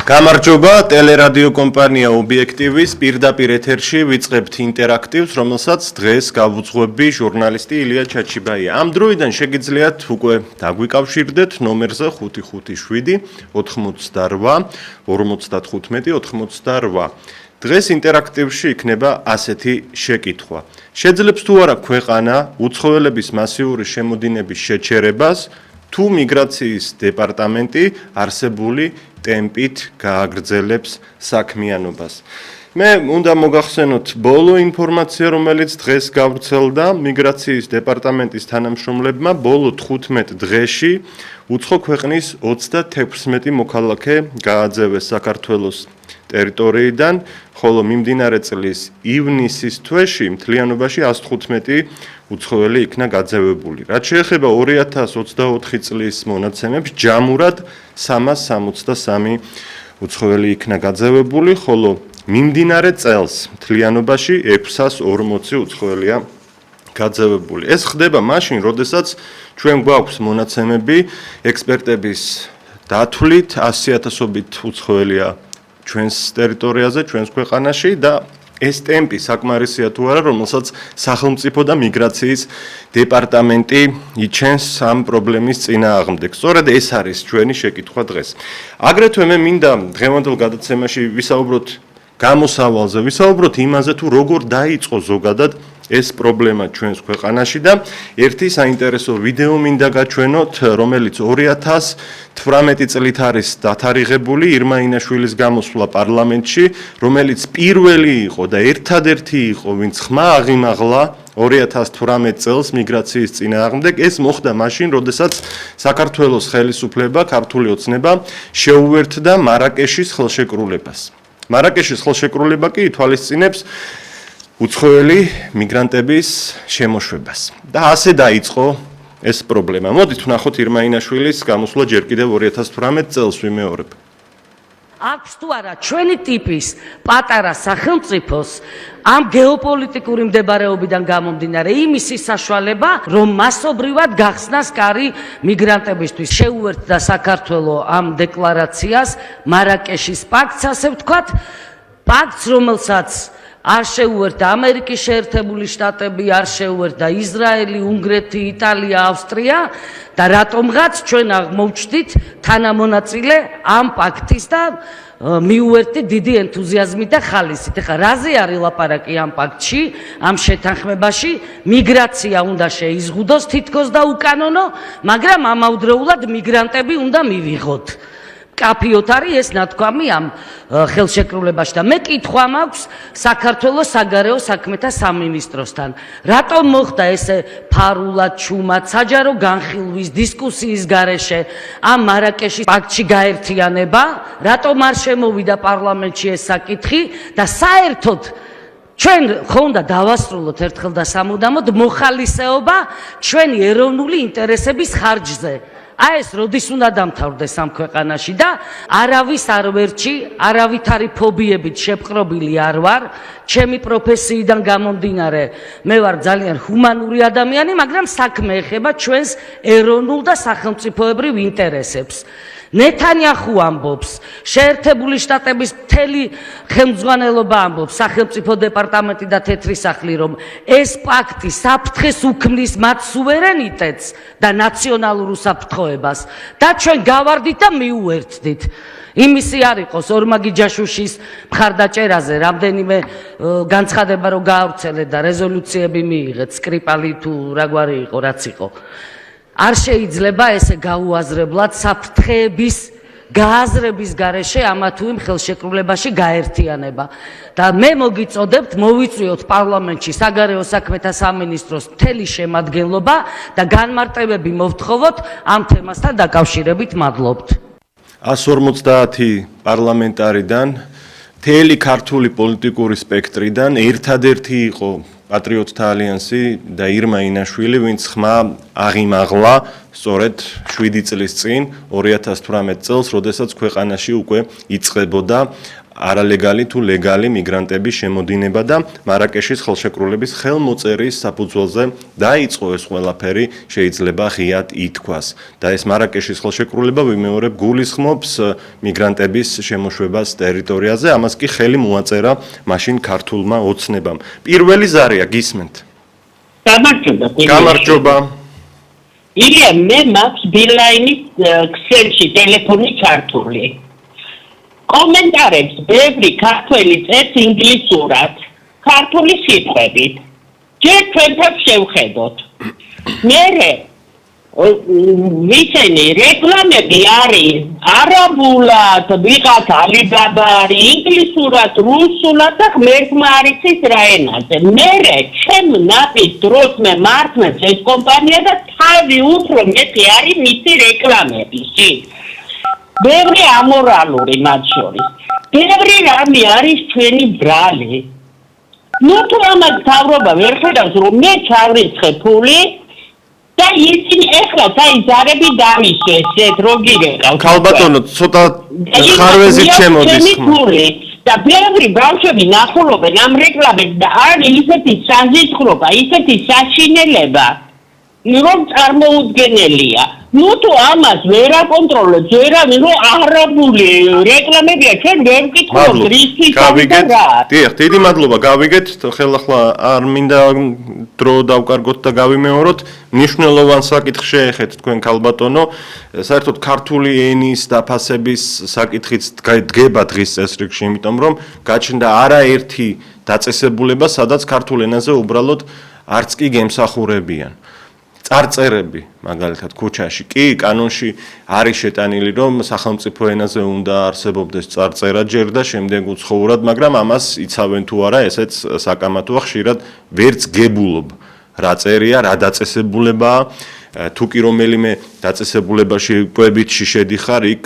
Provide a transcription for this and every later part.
გამარჯობა, ტელერადიო კომპანია ობიექტივის პირდაპირ ეთერში ვიწყებთ ინტერაქტივს, რომელსაც დღეს გავუძღვები ჟურნალისტი ილია ჩაჩიბაია. ამ დროიდან შეგიძლიათ უკვე დაგვიკავშირდეთ ნომერზე 557 88 55 88. დღეს ინტერაქტივში იქნება ასეთი შეკითხვა. შეძლებს თუ არა ქვეყანა უცხოელების მასიური შემოდინების შეჩერებას, თუ მიგრაციის დეპარტამენტი არსებული ტემპით გააგრძელებს საქმიანობას. მე უნდა მოგახსენოთ ბოლო ინფორმაცია, რომელიც დღეს გავრცელდა მიგრაციის დეპარტამენტის თანამშრომლებმა ბოლო 15 დღეში უცხო ქვეყნის 36 მოქალაქე გააძევეს საქართველოს ტერიტორიიდან, ხოლო მიმდინარე წლის ივნისის თვეში მთლიანობაში 115 უცხოელი იქნა გაძევებული. რაც შეეხება 2024 წლის მონაცემებს, ჯამურად 363 უცხოელი იქნა გაძევებული, ხოლო მიმდინარე წელს მთლიანობაში 640 უცხოელია გაძევებული. ეს ხდება მაშინ, როდესაც ჩვენ გვაქვს მონაცემები ექსპერტების დათვლით 100,000-ობით უცხოელია ჩვენს ტერიტორიაზე, ჩვენს ქვეყანაში და ეს ტემპი საკმარისია თუ არა, რომელსაც სახელმწიფო და მიგრაციის დეპარტამენტი იჩენს ამ პრობლემის წინააღმდეგ. სწორედ ეს არის ჩვენი შეკითხვა დღეს. აგრეთვე მე მინდა დღევანდელ გადაცემაში ვისაუბროთ გამოსავალზე, ვისაუბროთ იმაზე თუ როგორ დაიწყო ზოგადად ეს პრობლემა ჩვენს ქვეყანაში და ერთი საინტერესო ვიდეო მინდა გაჩვენოთ, რომელიც 2018 წლით არის დათარიღებული ირმა ინაშვილის გამოსვლა პარლამენტში, რომელიც პირველი იყო და ერთადერთი იყო, ვინც ხმა აღიმაღლა 2018 წელს მიგრაციის წინააღმდეგ. ეს მოხდა მაშინ, როდესაც საქართველოს ხელისუფლება, ქართული ოცნება შეუერთდა მარაკეშის ხელშეკრულებას. მარაკეშის ხელშეკრულება კი ითვალისწინებს უცხოელი მიგრანტების შემოშვებას. და ასე დაიწყო ეს პრობლემა. მოდით ვნახოთ ირმა ინაშვილის გამოსვლა ჯერ კიდევ 2018 წელს ვიმეორებ. აქვს თუ არა ჩვენი ტიპის პატარა სახელმწიფოს ამ გეოპოლიტიკური მდებარეობიდან გამომდინარე იმისი საშუალება, რომ მასობრივად გახსნას კარი მიგრანტებისთვის. შეუერთდა საქართველო ამ დეკლარაციას, მარაკეშის პაქტს, ასე ვთქვათ, პაქტს, რომელსაც არ შეუერთდა ამერიკის შეერთებული შტატები, არ შეუერთდა ისრაელი, უნგრეთი, იტალია, ავსტრია და რატომღაც ჩვენ აღმოვჩდით თანამონაწილე ამ პაქტის და მიუერთდით დიდი ენთუზიაზმით და ხალისით. ეხლა რაზე არის ლაპარაკი ამ პაქტში, ამ შეთანხმებაში? მიგრაცია უნდა შეიზღუდოს თითქოს და უკანონო, მაგრამ ამავდროულად მიგრანტები უნდა მივიღოთ. კაფიოთ არის ეს ნათქვამი ამ ხელშეკრულებაში და მე კითხვა მაქვს საქართველოს საგარეო საქმეთა სამინისტროსთან. რატომ მოხდა ესე ფარულად, ჩუმად, საჯარო განხილვის, დისკუსიის გარეშე ამ მარაკეშის პაქტში გაერთიანება? რატომ არ შემოვიდა პარლამენტში ეს საკითხი და საერთოდ ჩვენ ხო უნდა დავასრულოთ ერთხელ და სამუდამოდ მოხალისეობა ჩვენი ეროვნული ინტერესების ხარჯზე. აი ეს როდის უნდა დამთავრდეს ამ ქვეყანაში და არავის არ ვერჩი, არავითარი ფობიებით შეპყრობილი არ ვარ, ჩემი პროფესიიდან გამომდინარე, მე ვარ ძალიან ჰუმანური ადამიანი, მაგრამ საქმე ეხება ჩვენს ეროვნულ და სახელმწიფოებრივ ინტერესებს. ნეთანიახუ ამბობს, შეერთებული შტატების მთელი ხელმძღვანელობა ამბობს, სახელმწიფო დეპარტამენტი და თეთრი სახლი, რომ ეს პაქტი საფრთხეს უქმნის მათ სუვერენიტეტს და ნაციონალურ უსაფრთხოებას და ჩვენ გავარდით და მიუერთდით. იმისი არ იყოს ორმაგი ჯაშუშის მხარდაჭერაზე რამდენიმე განცხადება რომ გაავრცელეთ და რეზოლუციები მიიღეთ, სკრიპალი თუ რაგვარი იყო, რაც იყო. არ შეიძლება ესე გაუაზრებლად საფრთხეების გააზრების გარეშე ამა თუ იმ ხელშეკრულებაში გაერთიანება. და მე მოგიწოდებთ მოვიწვიოთ პარლამენტში საგარეო საქმეთა სამინისტროს მთელი შემადგენლობა და განმარტებები მოვთხოვოთ ამ თემასთან დაკავშირებით. მადლობთ. 150 პარლამენტარიდან, მთელი ქართული პოლიტიკური სპექტრიდან ერთადერთი იყო პატრიოტთა ალიანსი და ირმა ინაშვილი, ვინც ხმა აღიმაღლა სწორედ 7 წლის წინ 2018 წელს, როდესაც ქვეყანაში უკვე იწყებოდა არალეგალი თუ ლეგალი მიგრანტების შემოდინება და მარაკეშის ხელშეკრულების ხელმოწერის საფუძველზე დაიწყო ეს ყველაფერი, შეიძლება ღიად ითქვას. და ეს მარაკეშის ხელშეკრულება ვიმეორებ გულისხმობს მიგრანტების შემოშვებას ტერიტორიაზე, ამას კი ხელი მოაწერა მაშინ ქართულმა ოცნებამ. პირველი ზარია გისმენთ. გამარჯობა. ილია მე მაქვს ბილაინის ქსელში ტელეფონი ჩართული. კომენტარებს ბევრი ქართველი წერს ინგლისურად, ქართული სიტყვებით. ჯერ ჩვენთან შევხედოთ. მერე ვიცენი რეკლამები არის არაბულად, ვიღაც ალიბაბა არის, ინგლისურად, რუსულად და ღმერთმა არ იცის რა ენაზე. მერე ჩემ ნაპირ დროს მე მართლაც ეს კომპანია და თავი უფრო მეტი არის მისი რეკლამებში. ბევრი ამორალური მათ შორის. ბევრი რამე არის ჩვენი ბრალი. ნუ თუ ამას თავრობა ვერ ხედავს რომ მე ჩავრიცხე ფული და ისინი ეხლა საიზარები დამისვეს ეს როგირეკავს. ქალბატონო, ცოტა ხარვეზით შემოდის ხმა. და ბევრი ბავშვები ნახულობენ ამ რეკლამებს და არის ისეთი საზისხრობა, ისეთი საშინელება, რომ წარმოუდგენელია. ნუ თუ ამას ვერ აკონტროლებს, ვერავინ რომ არაბული რეკლამებია, ჩვენ ვერ ვკითხულობთ რისთვის და რა. დიახ, დიდი მადლობა, გავიგეთ. ხელახლა არ მინდა დრო დავკარგოთ და გავიმეოროთ. მნიშვნელოვან საკითხს შეეხეთ თქვენ ქალბატონო. საერთოდ ქართული ენის დაფასების საკითხიც დგება დღის წესრიგში, იმიტომ რომ გაჩნდა არაერთი დაწესებულება, სადაც ქართულ ენაზე უბრალოდ არც კი გემსახურებიან. წარწერები, მაგალითად, ქუჩაში კი კანონში არის შეტანილი, რომ სახელმწიფო ენაზე უნდა არსებობდეს წარწერა ჯერ და შემდეგ უცხოურად, მაგრამ ამას იცავენ თუ არა, ესეც საკამათოა, ხშირად ვერც გებულობ. რა წერია, რა დაწესებულებაა, თუ კი რომელიმე დაწესებულებაში კვებითში შედიხარ, იქ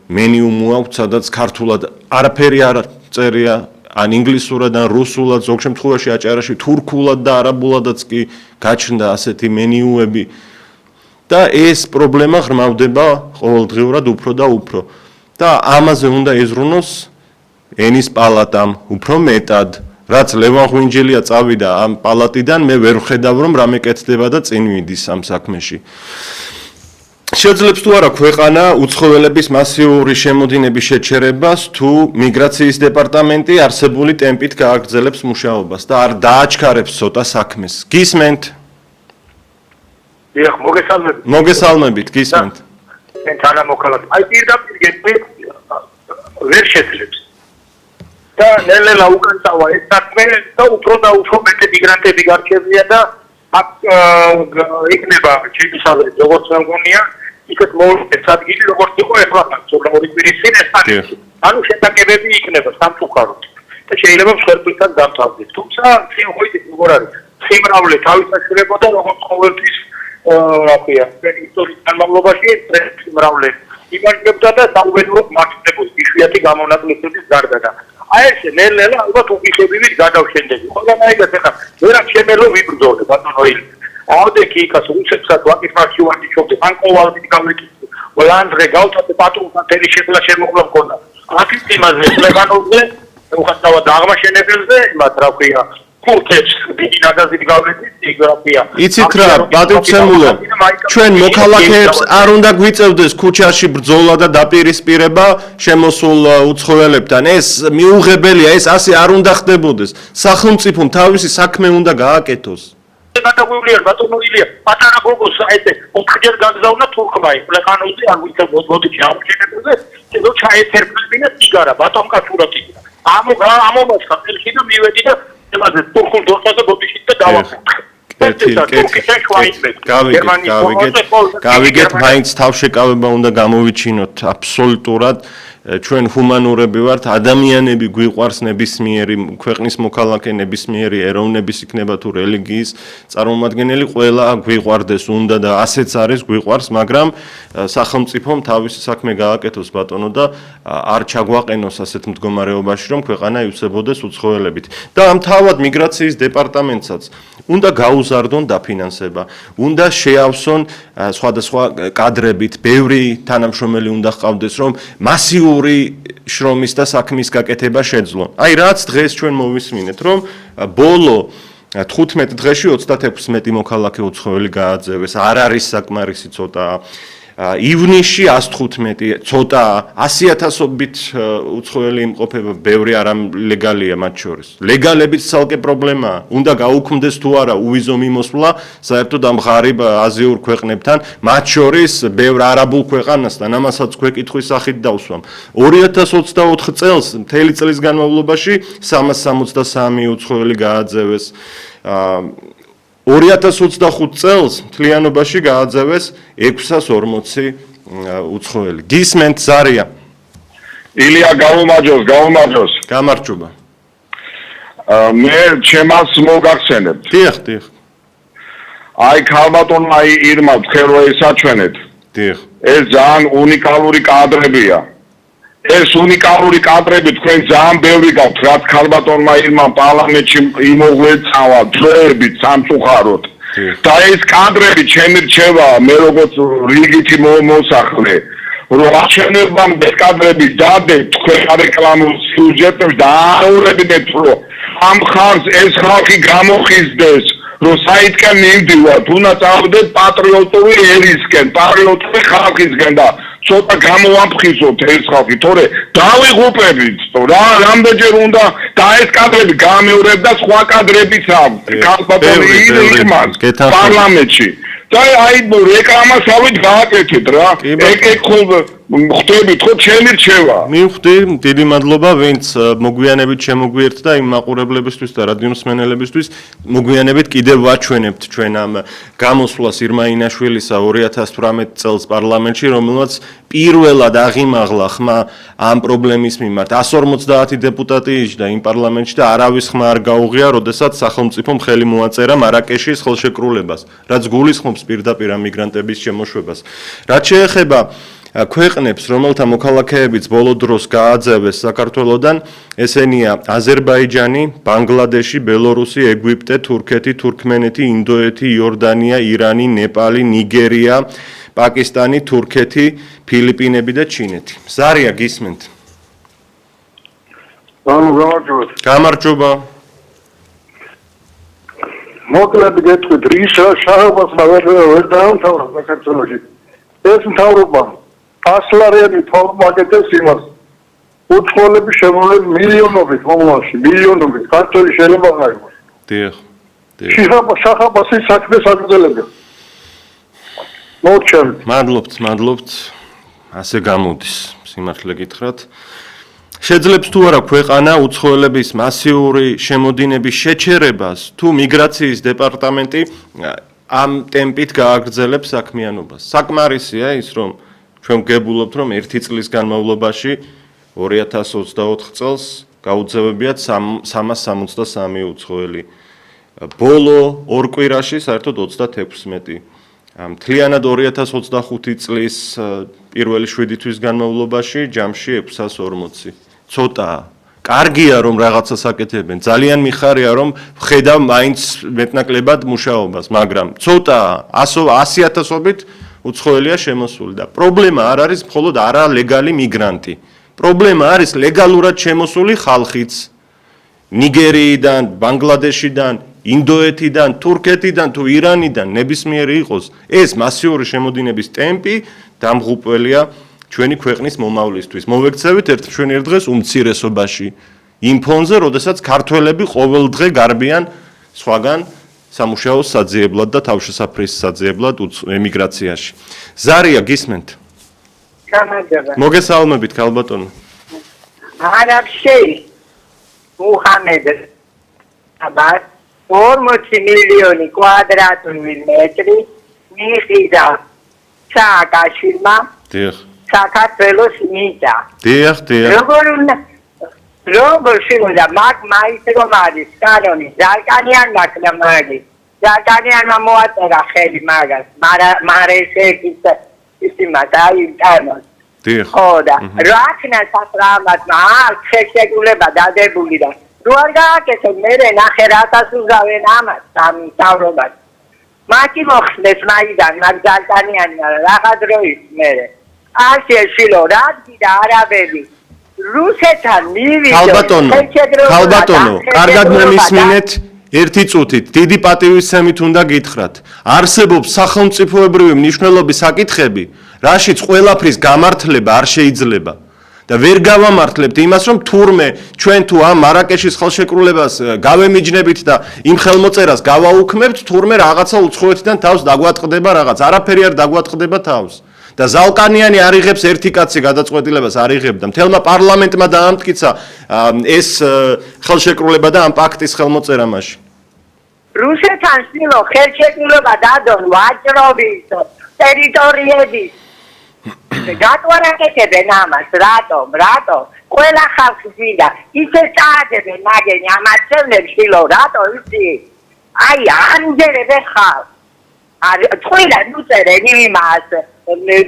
მენიუ მოაქვს, სადაც ქართულად არაფერი არ წერია, ან ინგლისურად, ან რუსულად, ზოგ შემთხვევაში აჭარაში თურქულად და არაბულადაც კი გაჩნდა ასეთი მენიუები. და ეს პრობლემა ღრმავდება ყოველდღიურად უფრო და უფრო. და ამაზე უნდა ეზრუნოს ენის პალატამ უფრო მეტად. რაც ლევან ღვინჯელია წავიდა ამ პალატიდან, მე ვერ ვხედავ რომ რამე კეთდება და წინ მიდის ამ საქმეში. შეძლებს თუ არა ქვეყანა უცხოელების მასიური შემოდინების შეჩერებას, თუ მიგრაციის დეპარტამენტი არსებული ტემპით გააგრძელებს მუშაობას და არ დააჩქარებს ცოტა საქმეს. გისმენთ? დიახ, მოგესალმებით. მოგესალმებით, გისმენთ. ჩვენ თანამოქალაქე. აი პირდაპირ გეტყვი ვერ შეძლებს. და ნელ-ნელა უკან წავა ეს საქმე და უფრო და უფრო მეტი მიგრანტები გარჩევია და აქ იქნება ჩემისავე როგორც მეგონია იქეთ მოუწევს ადგილი როგორც იყო ეხლა მაგრამ ორი კვირის წინ ეს არის ანუ შეტაკებები იქნება სამწუხაროდ და შეიძლება მსხვერპლთან დამთავრდეს თუმცა შეუხვიდეთ როგორ არის სიმრავლე თავისაშრებოდა როგორც ყოველთვის რა ქვია ისტორიის განმავლობაში ეს სიმრავლე იმართებდა და საუბედუროდ მართლებოდა იშვიათი გამონაკლისების გარდა და აი ეს ნელ-ნელა ალბათ უგიხებივით გადავშენდები. ყველანაირად ახლა ვერა შემელო ვიბრძოლე ბატონო ილი. ავდექი იქას უცებსად ვაკითხავში ვარჩიობდი. ან ყოველდღე გავეკითხე. ოლანდრე გავწადე პატრონთან თელი შეცვლა შემოხლა მქონდა. აქის იმაზე ლეგანოზე უხასავა დაღმაშენებელზე იმათ რა ქვია. კურთებს დიდი ნაგაზით გავეკითხე იგრაფია. იცით რა, ბატონცემულო, ჩვენ მოქალაქეებს არ უნდა გვიწევდეს ქუჩაში ბრძოლა და დაპირისპირება შემოსულ უცხოელებთან. ეს მიუღებელია, ეს ასე არ უნდა ხდებოდეს. სახელმწიფომ თავისი საქმე უნდა გააკეთოს. გადაგვივლია ბატონო ილია, პატარა გოგოს აიце 4-ჯერ გაგზავნა თურქმა ყლეყანოზე არ ვიცი მოდიჩი აღმოჩენებაზე, და ჩაეთერფლებინა ციგარა ბატონკაცურათი. ამომას ხალხი და მივედი და იმაზე თურქულ დოსაზე ბოდიში და დავაფუძე. გავიგეთ, მაინც თავშეკავება უნდა გამოვიჩინოთ აბსოლუტურად. ჩვენ ჰუმანურები ვართ, ადამიანები გვიყვარს ნებისმიერი ქვეყნის მოქალაქე, ნებისმიერი ეროვნების იქნება თუ რელიგიის წარმომადგენელი, ყველა გვიყვარდეს უნდა და ასეც არის გვიყვარს, მაგრამ სახელმწიფომ თავისი საქმე გააკეთოს ბატონო და არ ჩაგვაყენოს ასეთ მდგომარეობაში, რომ ქვეყანა ივსებოდეს უცხოელებით. და ამ თავად მიგრაციის დეპარტამენტსაც უნდა გაუზარდონ დაფინანსება, უნდა შეავსონ სხვადასხვა კადრებით, ბევრი თანამშრომელი უნდა ჰყავდეს, რომ მასიურად მასიური შრომის და საქმის გაკეთება შეძლონ. აი რაც დღეს ჩვენ მოვისმინეთ, რომ ბოლო 15 დღეში 36 მოქალაქე უცხოელი გააძევეს, არ არის საკმარისი ცოტაა. ივნისში 115 ცოტა 100,000-ობით უცხოელი იმყოფება, ბევრი არალეგალია მათ შორის. ლეგალებიც ცალკე პრობლემაა. უნდა გაუქმდეს თუ არა უვიზო მიმოსვლა საერთოდ ამ ღარიბ აზიურ ქვეყნებთან, მათ შორის ბევრ არაბულ ქვეყანასთან, ამასაც გვეკითხვის სახით დავსვამ. 2024 წელს მთელი წლის განმავლობაში 363 უცხოელი გააძევეს. 2025 წელს მთლიანობაში გააძევეს 640 უცხოელი. გისმენთ ზარია. ილია გაუმაჯოს. გამარჯობა. მე ჩემას მოგახსენებთ. დიახ. აი ქალბატონმა ირმა ხერვა ისაჩვენეთ. დიახ. ეს ძალიან უნიკალური კადრებია. ეს უნიკალური კადრები თქვენ ძალიან ბევრი გაქვთ, რაც ქალბატონმა ირმა პარლამენტში იმოღვეცავა დროებით სამწუხაროდ. და ეს კადრები ჩემი რჩევა, მე როგორც რიგითი მოსახლე, რომ აღჩენებამდე კადრები დადე თქვენ რეკლამურ სიუჟეტებს და აურებინეთ, რომ ამ ხალხს ეს ხალხი გამოხიზდეს, რომ საითკენ მივდივართ, უნდა წავიდეთ პატრიოტული ერისკენ, პატრიოტული ხალხისკენ და ცოტა გამოვამფხიზოთ ეს ხალხი, თორე დავიღუპებით, რა რამდენჯერ უნდა და ეს კადრები გამეორებდა სხვა კადრებიც აქვს, ქალბატონი ირმას პარლამენტში. და აი რეკლამასავით გააკეთეთ რა. ეგ ხვდებით ხო ჩემი რჩევა. მივხვდი, დიდი მადლობა, ვინც მოგვიანებით შემოგვიერთდა იმ მაყურებლებისთვის და რადიომსმენელებისთვის, მოგვიანებით კიდევ ვაჩვენებთ ჩვენ ამ გამოსვლას ირმა ინაშვილისა 2018 წელს პარლამენტში, რომელმაც პირველად აღიმაღლა ხმა ამ პრობლემის მიმართ. 150 დეპუტატი იჯდა იმ პარლამენტში და არავის ხმა არ გაუღია, როდესაც სახელმწიფომ ხელი მოაწერა მარაკეშის ხელშეკრულებას, რაც გულისხმობს პირდაპირ მიგრანტების შემოშვებას. რაც შეეხება ქვეყნებს, რომელთა მოქალაქეებიც ბოლო დროს გააძევეს საქართველოსდან, ესენია აზერბაიჯანი, ბანგლადეში, ბელორუსი, ეგვიპტე, თურქეთი, თურქმენეთი, ინდოეთი, იორდანია, ირანი, ნეპალი, ნიგერია, პაკისტანი, თურქეთი, ფილიპინები და ჩინეთი. ზარია გისმენთ. გამარჯობა. მოკლედ გეტყვით, რის შარობას ვერ დაამთავრა საქართველოში. ეს მთავრობა ასლარიანი თორმაკეთებს იმას. უცხოელები შემოვლენ მილიონობით მომავალში, მილიონობით ქართველი შეიძლება გაიგოს. დიახ. შახაბასის საქმეს აგრძელებდა. მოვჩერდ. მადლობთ. ასე გამოდის, სიმართლე გითხრათ. შეძლებს თუ არა ქვეყანა უცხოელების მასიური შემოდინების შეჩერებას, თუ მიგრაციის დეპარტამენტი ამ ტემპით გააგრძელებს საქმიანობას. საკმარისია ის, რომ ჩვენ გებულობთ, რომ 1 წლის განმავლობაში 2024 წელს გაუძევებიათ 363 უცხოელი. ბოლო ორ კვირაში საერთოდ 36. მთლიანად 2025 წლის პირველი 7 თვის განმავლობაში ჯამში 640. ცოტაა. კარგია რომ რაღაცას აკეთებენ. ძალიან მიხარია რომ ხედავ მაინც მეტნაკლებად მუშაობას, მაგრამ ცოტაა 100,000-ობით უცხოელია შემოსული და პრობლემა არ არის მხოლოდ არალეგალი მიგრანტი. პრობლემა არის ლეგალურად შემოსული ხალხიც. ნიგერიიდან, ბანგლადეშიდან, ინდოეთიდან, თურქეთიდან თუ ირანიდან ნებისმიერი იყოს, ეს მასიური შემოდინების ტემპი დამღუპველია ჩვენი ქვეყნის მომავლისთვის. მოვექცევით ერთ დღეს უმცირესობაში იმ ფონზე, როდესაც ქართველები ყოველდღე გარბიან სხვაგან სამუშაოს საძიებლად და თავშესაფრის საძიებლად ემიგრაციაში. ზარია გისმენთ. გამარჯობა. მოგესალმებით ქალბატონო. არაბში მუჰამედ აბას 40 მილიონი კვადრატული მეტრი მიხიდა სააკაშვილმა საქართველოს მიწა. დიახ. როგორ შეიძლება მაინც რომ არის კანონი ზარკანიან მაკლამარი ზარკანიანმა მოაწერა ხელი მაგას მარესეკის ისიმად აი კანონს ხო და რაკნა სასრამად შეშეგულება დადებული და რო არ გააკეთო მე ნახე რატას უზავენ ამას სამთავრობას მათი მოხდეს მაიდან მაგ ზარკანიანი რაღა დროის მე ასე შილო რადი და არაბები რუსეთთან მივიდო ხალბატონო, კარგად მომისმინეთ ერთი წუთით, დიდი პატივისცემით უნდა გითხრათ. არსებობს სახელმწიფოებრივი მნიშვნელობის საკითხები, რაშიც ყველაფრის გამართლება არ შეიძლება. და ვერ გავამართლებთ იმას, რომ თურმე ჩვენ თუ ამ მარაკეშის ხელშეკრულებას გავემიჯნებით და იმ ხელმოწერას გავაუქმებთ, თურმე რაღაცა უცხოეთიდან თავს დაგვატყდება რაღაც. არაფერი არ დაგვატყდება თავს. და ზალკანიანი არ იღებს ერთი კაცი გადაწყვეტილებას არ იღებდა. მთელმა პარლამენტმა დაამტკიცა ეს ხელშეკრულება და ამ პაქტის ხელმოწერა მაშინ. რუსეთთან შილო ხელშეკრულება დადონ ვაჭრობის ტერიტორიების გატვარაკეთებენ ამას, რატომ? ყველა ხალხი გვინდა, ისე წაადებენ მაგენ ამას წევნებს შილო, რატო იცი? აი, ამჯერებენ ხალხს. თქვენ უწერენ იმას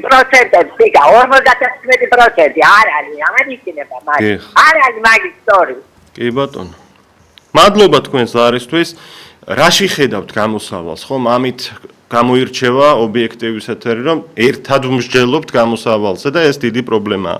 პროცენტებს, იქა 50% არ არის, ამან იქნება მაგ. არ არის მაგის სწორი. კი ბატონო. მადლობა თქვენ ზარისთვის. რაში ხედავთ გამოსავალს, ხომ? ამით გამოირჩევა ობიექტივის ეთერი, რომ ერთად ვმსჯელობთ გამოსავალზე და ეს დიდი პრობლემაა.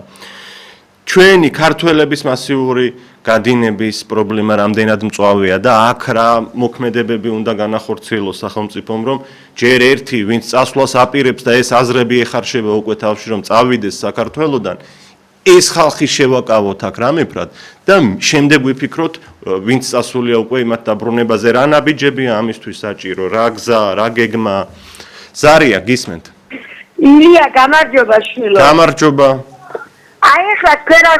ჩვენი ქართველების მასიური გადინების პრობლემა რამდენად მწვავეა და აქ რა მოქმედებები უნდა განახორციელოს სახელმწიფომ, რომ ჯერ ერთი, ვინც წასვლას აპირებს და ეს აზრები ეხარშება უკვე თავში, რომ წავიდეს საქართველოდან, ეს ხალხი შევაკავოთ აქ რამეფრად და შემდეგ ვიფიქროთ, ვინც წასულია უკვე იმათ დაბრუნებაზე, რა ნაბიჯებია ამისთვის საჭირო, რა გზა, რა გეგმა. ზარია, გისმენთ? ილია, გამარჯობა შვილო. გამარჯობა. აი ახლა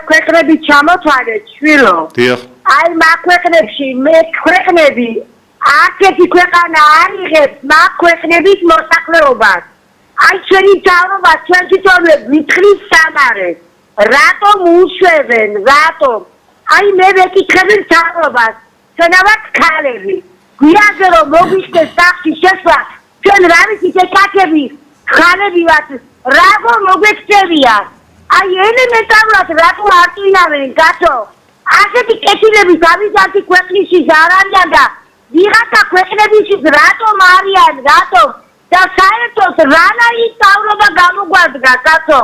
ქვეყნები ჩამოთვალეთ შვილო. დიახ. აი მაგ ქვეყნებში მე ქვეყნები არცერთი ქვეყანა არ იღებს მაგ ქვეყნების მოსახლეობას. აი ჩვენი თავრობა ჩვენ თვითონვე ვითხრის სამარეს. რატომ უშვებენ? რატომ? აი მე ვეკითხები თავრობას. ჩვენ ვართ ქალები. გვიაზე რომ მოგვიხდეს სახში შესვლა, ჩვენ რა ვიცით ეკაკები, ხალები ვართ, როგორ მოგვექცევია? აი ელემენტარულად რატო არ წინავენ კაცო? ასეთი კეთილები დავიზარდი ქვეყნში არ არიან და ვიღაცა ქვეყნებში რატომ არიან? რატომ? და საერთოდ რანაირი სწავლობა გამოგვადგა კაცო?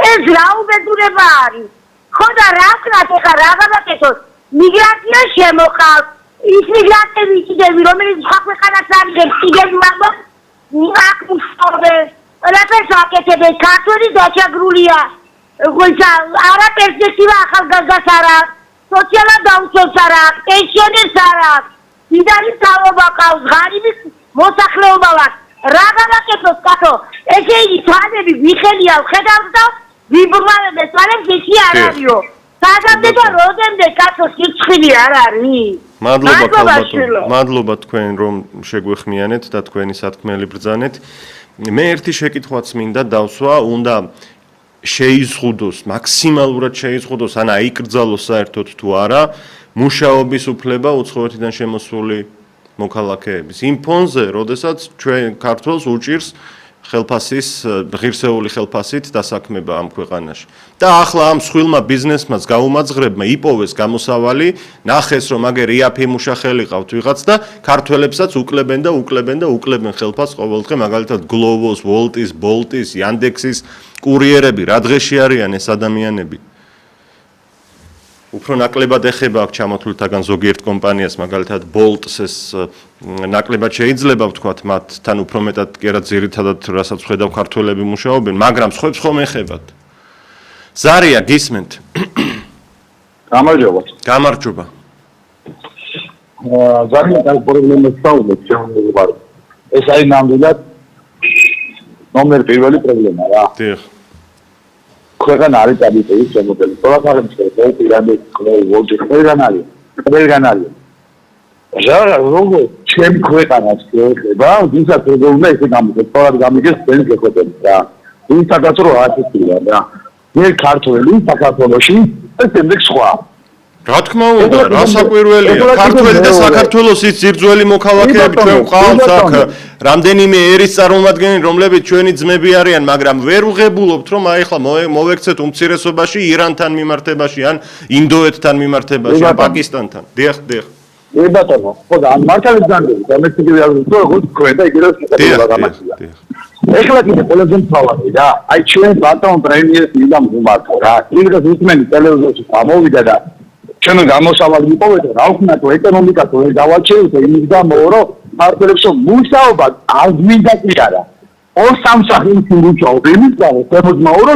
ეს რა უბედურება არის? ხო და რა ვქნათ ეხლა რა გავაკეთოთ? მიგრაცია შემოყავს. ის მიგრანტები იქნები, რომელიც სხვა ქვეყანას არ იღებს, იქნები მაგ აქ მუშაობენ. ყველაფერს აკეთებენ, ქართველი დაჩაგრულია. ხოცა არა პერსპექტივა ახალგაზრდას არ აქვს, სოციალურ დაუცველს არ აქვს, პენსიონერს არ აქვს, მდიდარი თავობა ყავს, ღარიბი მოსახლეობა ვართ. რა გავაკეთოთ კაცო? ესე იგი თვალები ვიხელია ვხედავთ და ვიბრმავებ ეს თვალებს ისე არ არისო. საგამდე და როდემდე კაცო სიცხილი არ არის? მადლობა თქვენ რომ შეგვეხმიანეთ და თქვენი სათქმელი ბრძანეთ. მე ერთი შეკითხვაც მინდა დავსვა, უნდა შეიზღუდოს, მაქსიმალურად შეიზღუდოს, ან აიკრძალოს საერთოდ თუ არა, მუშაობის უფლება უცხოეთიდან შემოსული მოქალაქეების. იმ ფონზე, როდესაც ჩვენ ქართველს უჭირს ხელფასის, ღირსეული ხელფასით დასაქმება ამ ქვეყანაში. და ახლა ამ მსხვილმა ბიზნესმაც გაუმაძღრებმა იპოვეს გამოსავალი, ნახეს რომ აგერ იაფი-მუშა ხელი ყავთ ვიღაც და ქართველებსაც უკლებენ და უკლებენ ხელფასს ყოველდღე, მაგალითად გლოვოს, ვოლტის, ბოლტის, იანდექსის კურიერები, რა დღეში არიან ეს ადამიანები. უფრო ნაკლებად ეხება აქ ჩამოთვლითაგან ზოგიერთ კომპანიას, მაგალითად Bolt-ს ეს ნაკლებად შეიძლება ვთქვათ, მათთან უფრო მეტად კი არა ძირითადად რასაც ხედავ ქართველები მუშაობენ, მაგრამ სხვებს ხომ ეხებათ. ზარია, გისმენთ? გამარჯობა. გამარჯობა. ძალიან კარგი პრობლემა სწავლობთ შემოგვიყვარ. ეს არის ნამდვილად ნომერ პირველი პრობლემა რა. დიახ. ქვეყანა არის დაბიტების შემოგელი. ყველაფერი პირადად ყველგან არის. როგორ ჩემ ქვეყანას შეეხება, ვისაც როგორ ესე გამიგეს, სწორად გამიგეს თქვენ გეხոտებით რა. ვინცადაც რო ასეთია რა. მე ქართველი საქართველოში ეს შემდეგ სხვა. რა თქმა უნდა, რა საკვირველია, ქართველი და საქართველოს ის ძირძველი მოქალაქეები ჩვენ ვყავთ აქ, რამდენიმე ერის წარმომადგენელი, რომლებიც ჩვენი ძმები არიან, მაგრამ ვერ ვღებულობთ, რომ აი ახლა მოვექცეთ უმცირესობაში ირანთან მიმართებაში, ან ინდოეთთან მიმართებაში, ან პაკისტანთან. დიახ. ბატონო, ხო და მართალია ძანები, დამეციგები არ ვიყო, ხო თქვენ და იგივე შეგიძლია გამართია. ეხლა კიდე ყველაზე მთავარი რა, აი ჩვენ ბატონ პრემიერს მიდამ გუმართო რა. იმას უსმენი ტელევიზორში გამოვიდა და ჩვენ გამოსავალი მიპოვეთ რა ვქნა თუ ეკონომიკას ვერ გავაჩერეთ იმის გამო რომ მართლებს მუშაობა არ მინდა კი არა. ორ სამსახურის მუშაობა იმის გამო შემოძმაო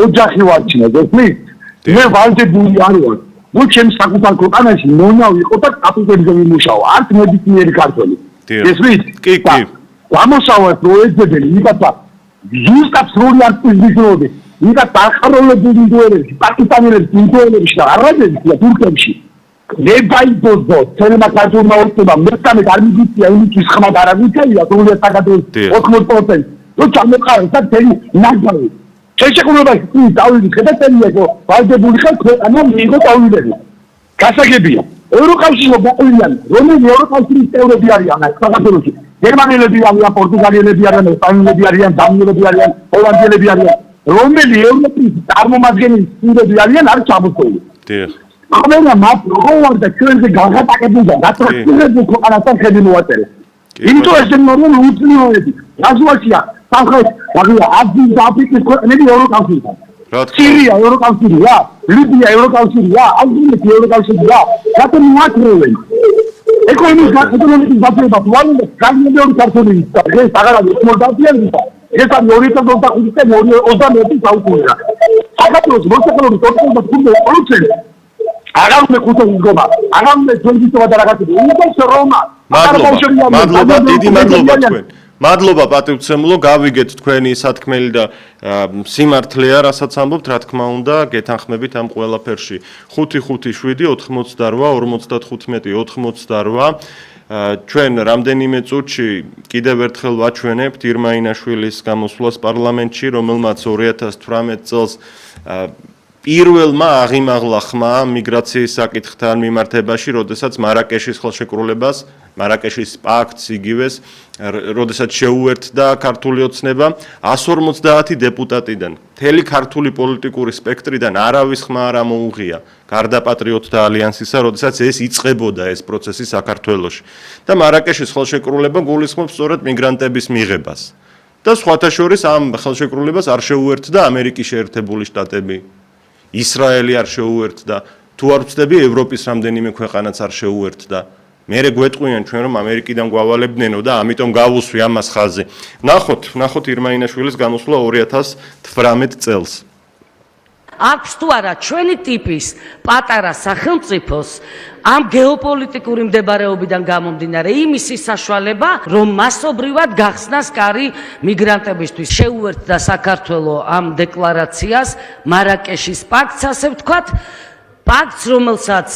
ოჯახი ვარჩინე გესმით? მე ვალდებული არ ვარ. ნუ ჩემ საკუთარ ქვეყანაში მონა ვიყო და კაპიტალზე ვიმუშაო, არც ნებისმიერი ქართველი. გესმით? კი. გამოსავალი პროექტები იგათა ზუსტად სრული არტიზმის იგა დახაროლებული ინდოელებში, პაკისტანელებში, ინდოელებში და არაბებში და თურქებში. ნებაიდოზო, თელმა ქართულმა ორთება მესამე არ მიგიწია იმის ხმა და არ აღიწია სრულად საკადროს 80%. ნუ ჩამოყარეთ და თელი ნაგავი. შეშეკრულებაში კი დავიდი ხედავთ რომ ვალდებული ხარ ქვეყანა მიიღო წავლილები. გასაგებია. ევროკავშირო გაყვიან, რომელი ევროკავშირის წევრები არიან საქართველოში. გერმანელები არიან, პორტუგალიელები არიან, ესპანელები არიან, დანიელები არიან, ჰოლანდიელები არიან. რომელი ევროპის წარმომადგენელი სურები არიან არ ჩამოსული. დიახ. ამერა მათ როგორ და ჩვენზე გაღატაკებული და გატრაქტირებული ქვეყანასთან ხედი მოაწერეს. იმიტომ ეს ნორმალური უძლიეროები. რაზუაშია სამხრეთ აზიის და აფრიკის ქვეყნები ევროკავშირთან. სირია ევროკავშირია, ლიბია ევროკავშირია, ალჟირეთი ევროკავშირია. რატომ მოაწერენ? ეკონომიკის გაწევა თვალინდა განმეორე ქართული ეს აღარაა მოდავდიანება. ეს არის 2025 და 2021 საუკუნეა. საქართველოს მოსახლეობის 45% აღარაა ქუთაისის გომა, აღარაა თუნდისობა და რაღაცები. უმეტეს რომა. მადლობა, დიდი მადლობა თქვენ. მადლობა პატივცემულო, გავიგეთ თქვენი სათქმელი და სიმართლეა, რასაც ამბობთ, რა თქმა უნდა, გეთანხმებით ამ ყველაფერში. 5-5-7 88 55 88. ჩვენ რამდენიმე წუთში კიდევ ერთხელ ვაჩვენებთ ირმა ინაშვილის გამოსვლას პარლამენტში, რომელმაც 2018 წელს პირველმა აღიმაღლა ხმა მიგრაციის საკითხთან მიმართებაში, როდესაც მარაკეშის ხელშეკრულებას, მარაკეშის პაქტს იგივეს, როდესაც შეუერთდა ქართული ოცნება 150 დეპუტატიდან, მთელი ქართული პოლიტიკური სპექტრიდან არავის ხმა არ ამოუღია, გარდა პატრიოტთა ალიანსისა, როდესაც ეს იწყებოდა ეს პროცესი საქართველოში. და მარაკეშის ხელშეკრულება გულისხმობს სწორედ მიგრანტების მიღებას. და სხვათა შორის ამ ხელშეკრულებას არ შეუერთდა ამერიკის შეერთებული შტატები. ისრაელი არ შეუერთდა, თუ არ ვცდები ევროპის რამდენიმე ქვეყანაც არ შეუერთდა. მერე გვეტყვიან ჩვენ რომ ამერიკიდან გვავალებდნენო და ამიტომ გავუსვი ამას ხაზი. ნახოთ ირმა ინაშვილის გამოსვლა 2018 წელს. აქვს თუ არა ჩვენი ტიპის პატარა სახელმწიფოს ამ გეოპოლიტიკური მდებარეობიდან გამომდინარე იმისი საშუალება, რომ მასობრივად გახსნას კარი მიგრანტებისთვის. შეუერთდა საქართველოს ამ დეკლარაციას, მარაკეშის პაქტს, ასე ვთქვათ, პაქტს, რომელსაც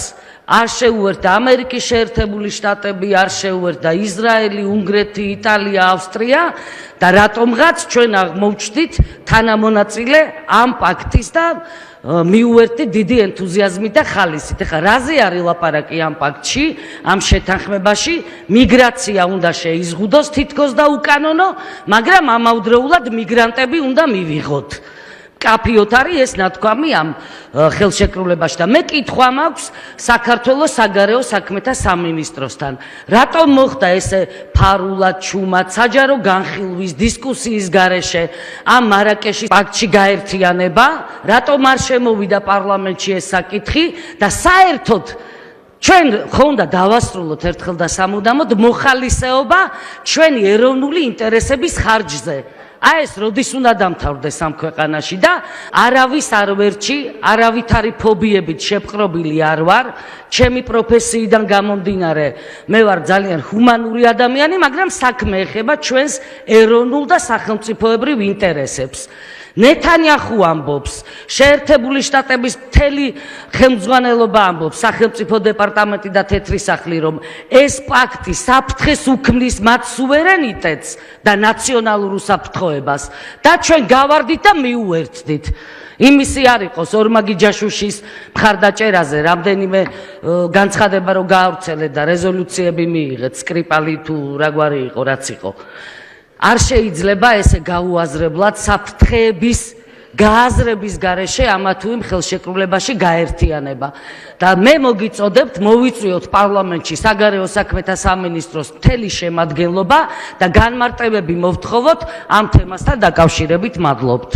არ შეუერთდა ამერიკის შეერთებული შტატები, არ შეუერთდა ისრაელი, უნგრეთი, იტალია, ავსტრია და რატომღაც ჩვენ აღმოვჩნდით თანამონაწილე ამ პაქტის და მიუერთდით დიდი ენთუზიაზმით და ხალისით. ეხლა რაზე არის ლაპარაკი ამ პაქტში, ამ შეთანხმებაში? მიგრაცია უნდა შეიზღუდოს თითქოს და უკანონო, მაგრამ ამავდროულად მიგრანტები უნდა მივიღოთ. კაფიოთ არის ეს ნათქვამი ამ ხელშეკრულებაში და მე კითხვა მაქვს საქართველოს საგარეო საქმეთა სამინისტროსთან. რატომ მოხდა ესე ფარულად, ჩუმად, საჯარო განხილვის, დისკუსიის გარეშე ამ მარაკეშის პაქტში გაერთიანება? რატომ არ შემოვიდა პარლამენტში ეს საკითხი და საერთოდ ჩვენ ხო უნდა დავასრულოთ ერთხელ და სამუდამოდ მოხალისეობა ჩვენი ეროვნული ინტერესების ხარჯზე. აი ეს როდის უნდა დამთავრდეს ამ ქვეყანაში და არავის არ ვერჩი, არავითარი ფობიებით შეპყრობილი არ ვარ, ჩემი პროფესიიდან გამომდინარე, მე ვარ ძალიან ჰუმანური ადამიანი, მაგრამ საქმე ეხება ჩვენს ეროვნულ და სახელმწიფოებრივ ინტერესებს. ნეთანიახუ ამბობს, შეერთებული შტატების მთელი ხელმძღვანელობა ამბობს, სახელმწიფო დეპარტამენტი და თეთრი სახლი, რომ ეს პაქტი საფრთხეს უქმნის მათ სუვერენიტეტს და ნაციონალურ უსაფრთხოებას და ჩვენ გავარდით და მიუერთდით. იმისი არ იყოს ორმაგი ჯაშუშის მხარდაჭერაზე რამდენიმე განცხადება რომ გაავრცელეთ და რეზოლუციები მიიღეთ, სკრიპალი თუ რაგვარი იყო, რაც იყო. არ შეიძლება ესე გაუაზრებლად საფრთხეების გააზრების გარეშე ამა თუ იმ ხელშეკრულებაში გაერთიანება. და მე მოგიწოდებთ მოვიწვიოთ პარლამენტში საგარეო საქმეთა სამინისტროს მთელი შემადგენლობა და განმარტებები მოვთხოვოთ ამ თემასთან დაკავშირებით. მადლობთ.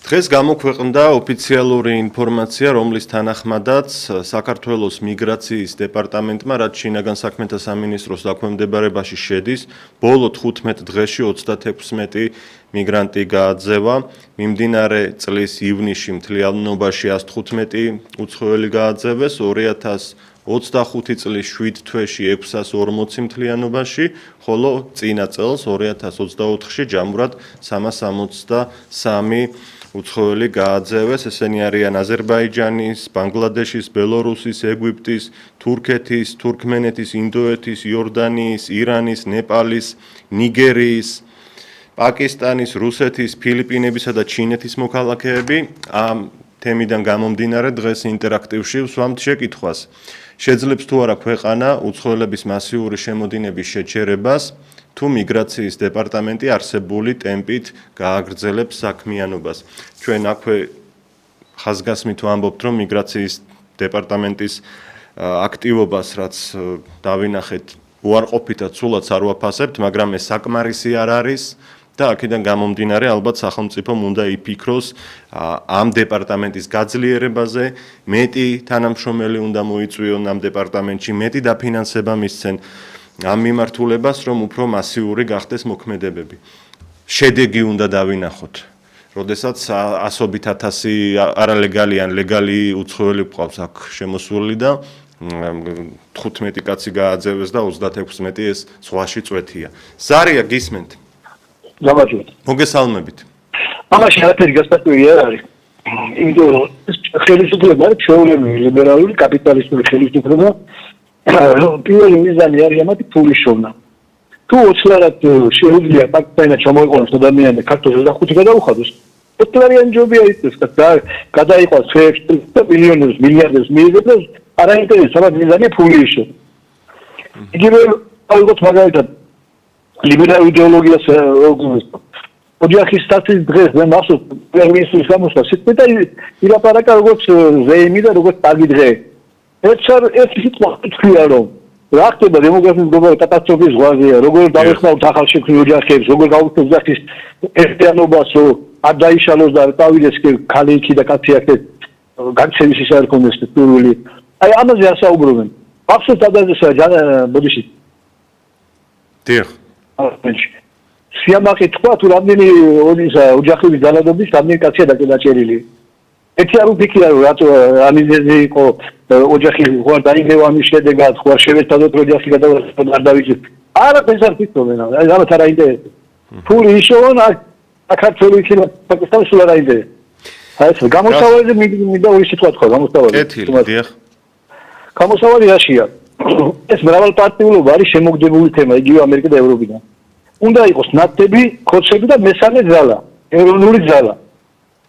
დღეს გამოქვეყნდა ოფიციალური ინფორმაცია, რომლის თანახმადაც საქართველოს მიგრაციის დეპარტამენტმა, რაც შინაგან საქმეთა სამინისტროს დაქვემდებარებაში შედის, ბოლო 15 დღეში 36 მიგრანტი გააძევა. მიმდინარე წლის ივნისში მთლიანობაში 115 უცხოელი გააძევეს, 2025 წლის 7 თვეში 640 მთლიანობაში, ხოლო წინა წელს 2024-ში ჯამურად 363 უცხოელი გააძევეს. ესენი არიან აზერბაიჯანის, ბანგლადეშის, ბელორუსის, ეგვიპტის, თურქეთის, თურქმენეთის, ინდოეთის, იორდანიის, ირანის, ნეპალის, ნიგერიის, პაკისტანის, რუსეთის, ფილიპინებისა და ჩინეთის მოქალაქეები. ამ თემიდან გამომდინარე დღეს ინტერაქტივში ვსვამთ შეკითხვას. შეძლებს თუ არა ქვეყანა უცხოელების მასიური შემოდინების შეჩერებას, თუ მიგრაციის დეპარტამენტი არსებული ტემპით გააგრძელებს საქმიანობას. ჩვენ აქვე ხაზგასმით ვამბობთ, რომ მიგრაციის დეპარტამენტის აქტივობას, რაც დავინახეთ, უარყოფითად სულაც არ ვაფასებთ, მაგრამ ეს საკმარისი არ არის. და აქედან გამომდინარე ალბათ სახელმწიფომ უნდა იფიქროს ამ დეპარტამენტის გაძლიერებაზე, მეტი თანამშრომელი უნდა მოიწვიონ ამ დეპარტამენტში, მეტი დაფინანსება მისცენ ამ მიმართულებას, რომ უფრო მასიური გახდეს მოქმედებები. შედეგი უნდა დავინახოთ. როდესაც ასობით ათასი არალეგალი ან ლეგალი უცხოელი გვყავს აქ შემოსული და 15 კაცი გააძევეს და 36 ეს ზღვაში წვეთია. ზარია გისმენთ? გამარჯობა. მოგესალმებით. ამაში არაფერი გასაკვირი არ არის. იმიტომ რომ ხელისუფლება არის ჩვეულებრივი ლიბერალური კაპიტალისტური ხელისუფლება. პირველი მიზანი არის ამათი ფულის შოვნა. თუ ოცლარად შეუძლია პაკისტანიდან ჩამოიყვანოს ადამიანი ქართულს და 5 გადაუხადოს, ოცლარიანი ჯობია ის და გადაიყვანს მილიონებს, მილიარდებს მიიღებს, არ აინტერესებს, მიზანია ფულის შოვნა. იგივე ალბათ მაგალითად ლიბერალურ იდეოლოგიას როგორ ოჯახის სტატუსის დღეს მე მახსოვს პრემიერის გამოსვლა სიტყვით და ილაპარაკა როგორც ზეიმი და როგორც ტაგი დღე. ეს სიტყვა თქვია რომ რა ხდება დემოგრაფიის გლობალური კატასტროფის ზღვაზეა, როგორ დავეხმაროთ ახალშექმნილ ოჯახებს, როგორ გავუწევთ ოჯახის ერთიანობას, რომ არ დაიშალოს და წავიდეს ქალი იქი და კაცი აქეთ განცევის ის არ ქონდეს პირველი. აი ამაზე ასაუბრობენ. მახსოვს ადრესა ბოდიში. დიახ. სიამაყე თქვა თუ რამდენი ოჯახების ძალადობის რამდენი კაცია დაჭერილი. ერთი არ უფიქრია რომ რატო ამიზეზე იყო ოჯახი ხوار დაიგევა ამის შედეგად ხوار შევეცადოთ ოჯახი გადავასწროთ არ დავიჭირ. არაფერს არ ფიქრობენ აი ამათ არ აინტერესებს. ფული ისოვან საქართველოს იქნება პაკისტანის სულ არ აინტერესებს. აი ეს გამოსავალზე მინდა ორი სიტყვა თქვა გამოსავალი. დიახ. გამოსავალი რაშია? ეს მრავალპარტიულობა არის შემოგდებული თემა იგივე ამერიკა და ევროპიდან. უნდა იყოს ნათები, ხოცები და მესამე ძალა, ეროვნული ძალა.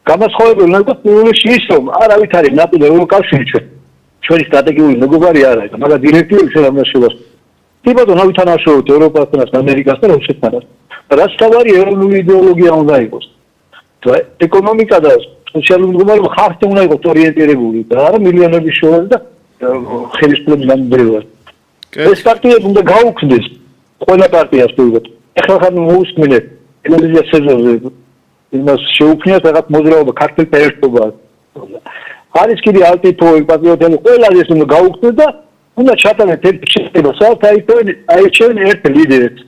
გამოსხავებელი უნდა იყოს პირველში ის რომ არავით არის ნატო და ევროკავშირი ჩვენი სტრატეგიული მეგობარი არ არის, მაგრამ დირექტივები შეიძლება შევას. თვითონ ავითანაშროოთ ევროპასთან, ამერიკასთან, რუსეთთან. რაც თავარი ეროვნული იდეოლოგია უნდა იყოს. ეკონომიკა და სოციალური მდგომარეობა ხარჯზე უნდა იყოს ორიენტირებული და არა მილიონების შოუზე და ხელისუფლების ნამდვილად. ეს პარტიები უნდა გაუქმდეს ყველა პარტიას თუღოთ. ეხლა ხან მოусმინეთ ტელევიზია სეზონზე იმას შეუქმნიათ რაღაც მოძრაობა ქართულთა ერთობა. არის კიდე ალტიფოი პატრიოტები ყველა ეს უნდა გაუქმდეს და უნდა ჩატარდეს ერთ შეება საერთოდ ერთ ლიდერს.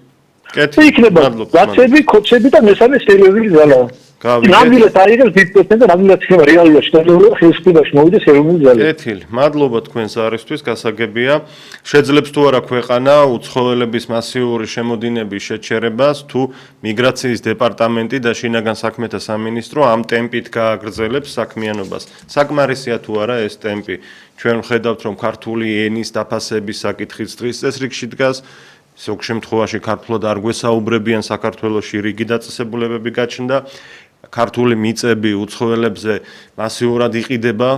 იქნება გაცები, კოცები და მესამე სერიოზული ძალა. ნამდვილად აიღებს 10% და ნამდვილად ხება რეალურად შეტანილი ხელისუფლებაში მოვიდეს ეროვნული ძალა. კეთილი. მადლობა თქვენს არისთვის, გასაგებია. შეძლებს თუ არა ქვეყანა უცხოელების მასიური შემოდინების შეჩერებას, თუ მიგრაციის დეპარტამენტი და შინაგან საქმეთა სამინისტრო ამ ტემპით გააგრძელებს საქმიანობას. საკმარისია თუ არა ეს ტემპი. ჩვენ ვხედავთ, რომ ქართული ენის დაფასების საკითხიც დღის წესრიგში დგას. ზოგ შემთხვევაში ქართულად არ გვესაუბრებიან საქართველოში რიგი დაწესებულებები გაჩნდა. ქართული მიწები უცხოელებზე მასიურად იყიდება,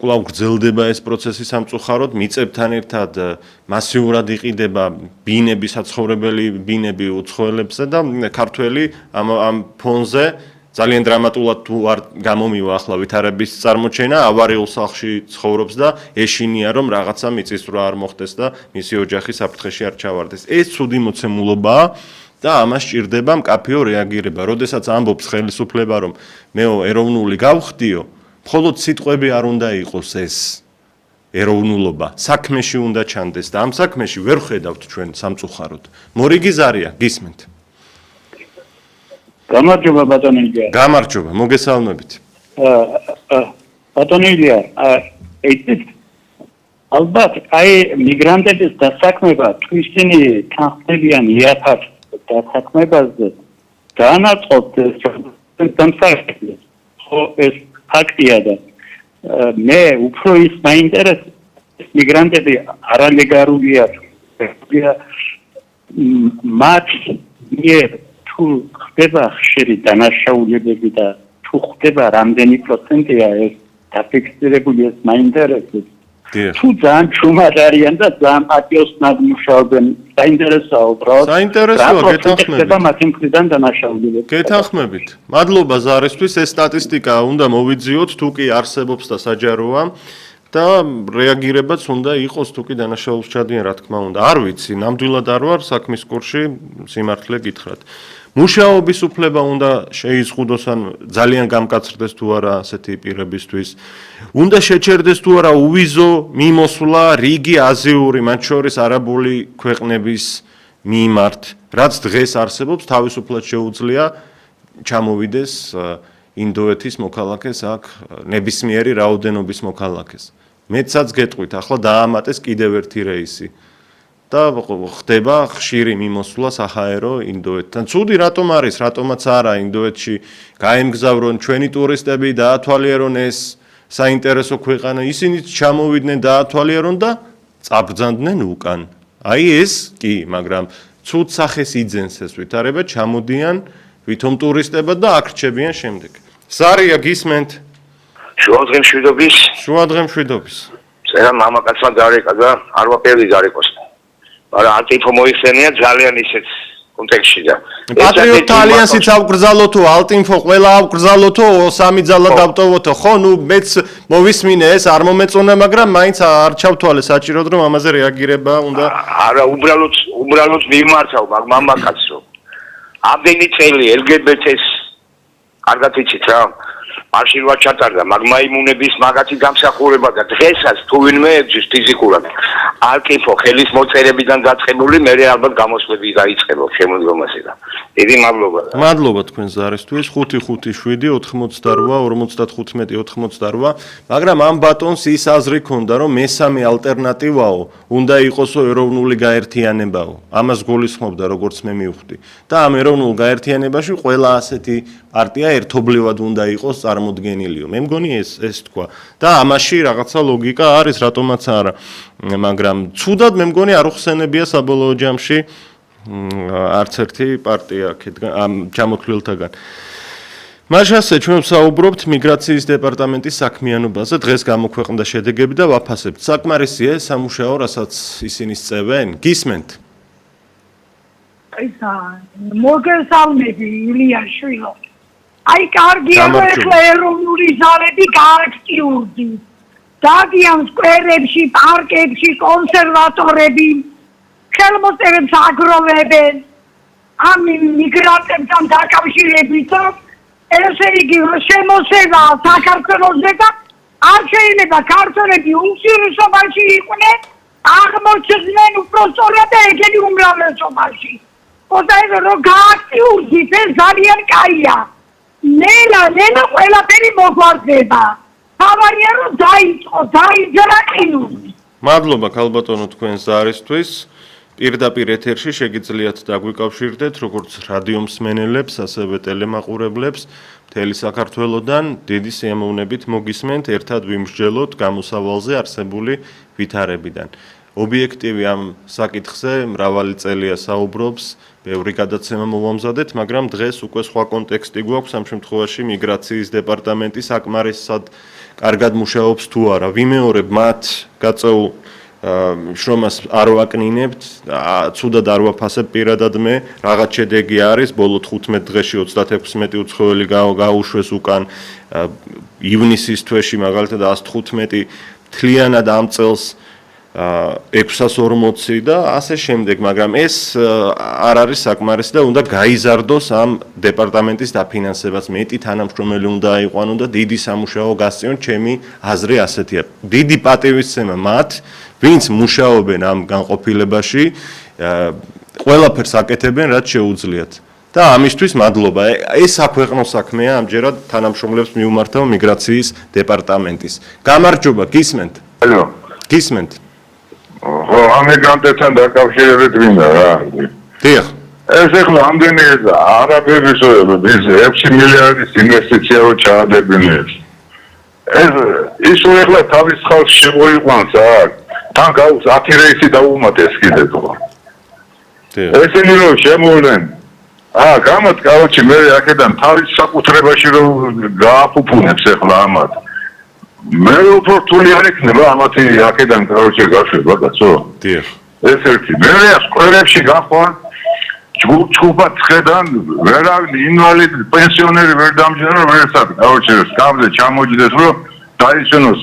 კვლავ გრძელდება ეს პროცესი სამწუხაროდ, მიწებთან ერთად მასიურად იყიდება ბინები, საცხოვრებელი ბინები უცხოელებზე და ქართველი ამ ფონზე ძალიან დრამატულად თუ არ გამომივა ახლა ვითარების წარმოჩენა, ავარიულ სახლში ცხოვრობს და ეშინია რომ რაღაცა მიწისძვრა არ მოხდეს და მისი ოჯახი საფრთხეში არ ჩავარდეს. ეს ცუდი მოცემულობაა და ამას სჭირდება მკაფიო რეაგირება. როდესაც ამბობს ხელისუფლება რომ მეო ეროვნული გავხდიო, მხოლოდ სიტყვები არ უნდა იყოს ეს ეროვნულობა, საქმეში უნდა ჩანდეს და ამ საქმეში ვერ ხედავთ ჩვენ სამწუხაროდ. მორიგი ზარია, გისმენთ. გამარჯობა ბატონო ილია. გამარჯობა, მოგესალმებით. ბატონო ილია, ალბათ აი მიგრანტების დასაქმება თუ ისინი თანხმდებიან იაფად დასაქმებაზე განაწყობთ დამსახურებას. ხო ეს ფაქტია და მე უფრო ის მაინტერესებს მიგრანტები არალეგალურია მათ მიერ თუ ხდება ხშირი დანაშაულებები და თუ ხდება რამდენი პროცენტია ეს დაფიქსირებული ეს მაინტერესებს თუ ძალიან ჩუმად არიან და ძალიან პატიოსნად მუშაობენ საინტერესოა უბრალოდ საინტერესოა გეთანხმებით მათი მხრიდან დანაშაულებები გეთანხმებით მადლობა ზარისთვის ეს სტატისტიკა უნდა მოვიძიოთ თუ კი არსებობს და საჯაროა და რეაგირებაც უნდა იყოს თუ კი დანაშაულს ჩადიან რა თქმა უნდა არ ვიცი ნამდვილად არ ვარ საქმის კურსში სიმართლე გითხრათ მუშაობის უფლება უნდა შეიზღუდოს ან ძალიან გამკაცრდეს თუ არა ასეთი პირებისთვის უნდა შეჩერდეს თუ არა უვიზო მიმოსვლა რიგი აზიური მათ შორის არაბული ქვეყნების მიმართ რაც დღეს არსებობს თავისუფლად შეუძლია ჩამოვიდეს ინდოეთის მოქალაქეს აქ ნებისმიერი რაოდენობის მოქალაქეს მეცაც გეტყვით ახლა დაამატეს კიდევ ერთი რეისი და ხდება ხშირი მიმოსვლა საჰაერო ინდოეთთან. ცუდი რატომ არის, რატომაც არა ინდოეთში გაემგზავრონ ჩვენი ტურისტები დაათვალიერონ ეს საინტერესო ქვეყანა, ისინიც ჩამოვიდნენ დაათვალიერონ და წაბრძანდნენ უკან. აი ეს კი, მაგრამ ცუდ სახეს იძენს ეს ვითარება, ჩამოდიან ვითომ ტურისტებად და აქ რჩებიან შემდეგ. ზარია გისმენთ? შუადღე მშვიდობის. შუადღე მშვიდობის. წერა მამაკაცმა დარეკა და არ ვაპირდი დარეკოს. არა ანტიფო მოიხსენია ძალიან ისეთ კონტექსტში და პატრიოტთა ალიანსიც ავკრძალოთო ალტინფო ყველა ავკრძალოთო სამი ძალა დავტოვოთო ხო ნუ მეც მოვისმინე ეს არ მომეწონა მაგრამ მაინც არ ჩავთვალე საჭიროდ რომ ამაზე რეაგირება უნდა არა უბრალოდ მიმართავ მამაკაცო ამდენი წელი LGBT-ს კარგად იცით რა მარშირვა ჩატარდა მაგმაიმუნების მაგათი გამსახურება და დღესაც თუ ვინმე ეძის ფიზიკურად ალკიფო ხელის მოწერებიდან დაწყებული მე ალბათ გამოსვლები დაიწყება შემოდგომაზე და დიდი მადლობა მადლობა თქვენ ზარისთვის 558-88-95 მაგრამ ამ ბატონს ის აზრი ქონდა რომ მესამე ალტერნატივაო უნდა იყოსო ეროვნული გაერთიანებაო ამას გულისხმობდა როგორც მე მივხვდი და ამ ეროვნულ გაერთიანებაში ყველა ასეთი პარტია ერთობლივად უნდა იყოს წარმოდგენილიო. მე მგონი ეს თქვა. და ამაში რაღაცა ლოგიკა არის, რატომაც არა. მაგრამ ცუდად მე მგონი არ უხსენებია საბოლოო ჯამში არც ერთი პარტია ამ ჩამოთვლილთაგან. მაშასე ჩვენ ვსაუბრობთ მიგრაციის დეპარტამენტის საქმიანობაზე. დღეს გამოქვეყნდა შედეგები და ვაფასებთ. საკმარისია სამუშაო, რასაც ისინი სწევენ? გისმენთ? მოგესალმები ილია შვილო. აი კარგია რომ ეხლა ეროვნული ზარები გააქტიურდი. დადიან სკვერებში, პარკებში, კონსერვატორები, ხელმოწერებს აგროვებენ. ამ მიგრანტებთან დაკავშირებით ესე იგი შემოსევა საქართველოსზე და არ შეიძლება ქართველები უმცირესობაში იყვნენ, აღმოჩნდნენ უпростоრად და ეგენი უმრავლესობაში. ოდნავ რომ გააქტიურდით ეს ძალიან კაია. ნელა ყველაფერი მოგვარდება. თავარია რომ დაიძრა ყინული. მადლობა ქალბატონო თქვენ ზარისთვის. პირდაპირ ეთერში შეგიძლიათ დაგვიკავშირდეთ როგორც რადიო მსმენელებს, ასევე ტელემაყურებლებს მთელი საქართველოდან დიდი სიამოვნებით მოგისმენთ ერთად ვიმსჯელოთ გამოსავალზე არსებული ვითარებიდან. ობიექტივი ამ საკითხზე მრავალი წელია საუბრობს, ბევრი გადაცემა მოვამზადეთ, მაგრამ დღეს უკვე სხვა კონტექსტი გვაქვს ამ შემთხვევაში მიგრაციის დეპარტამენტი საკმარისად კარგად მუშაობს თუ არა. ვიმეორებ მათ გაწეულ შრომას არ ვაკნინებთ, ცუდად არ ვაფასებ პირადად მე, რაღაც შედეგი არის, ბოლო 15 დღეში 36 უცხოელი გაუშვეს უკან ივნისის თვეში მაგალითად 115 თლიანად ამ წელს 640 და ასე შემდეგ, მაგრამ ეს არ არის საკმარისი და უნდა გაიზარდოს ამ დეპარტამენტის დაფინანსებას. მეტი თანამშრომელი უნდა აიყვანონ და დიდი სამუშაო გასწიონ, ჩემი აზრი ასეთია. დიდი პატივისცემა მათ, ვინც მუშაობენ ამ განყოფილებაში, ყველაფერს აკეთებენ, რაც შეუძლიათ. და ამისთვის მადლობა. ეს საქვეყნო საქმეა, ამჯერად თანამშრომლებს მიუმართავ მიგრაციის დეპარტამენტის. გამარჯობა, გისმენთ? ალო. გისმენთ? ხო, ამიგრანტებთან დაკავშირებით მინდა რა. დიახ. ეს ახლა ამდენი არაბების 6 მილიარდის ინვესტიცია რო ჩაადებინეს. ეს ისო ახლა თავის ხალხს შეგვიყვანს აქ. თან გაუს 10 რეისი დაუმატეს კიდე თქო. დიახ. ესენი რო შემოვლენ. გამოთ, короче, მე აქედან თავის საკუთრებაში რო გააფუფუნებს ახლა ამათ. მე უფრო რთული არ იქნება ამათი აქედან короче გაშვება, კაცო. დიახ. ეს ერთი. მე სკოლებში გახვარ ჯგუფად ხედან ვერავინ ინვალიდი პენსიონერი ვერ დამჯერა ვერცად короче სკამზე ჩამოჯდეს რომ დაისვენოს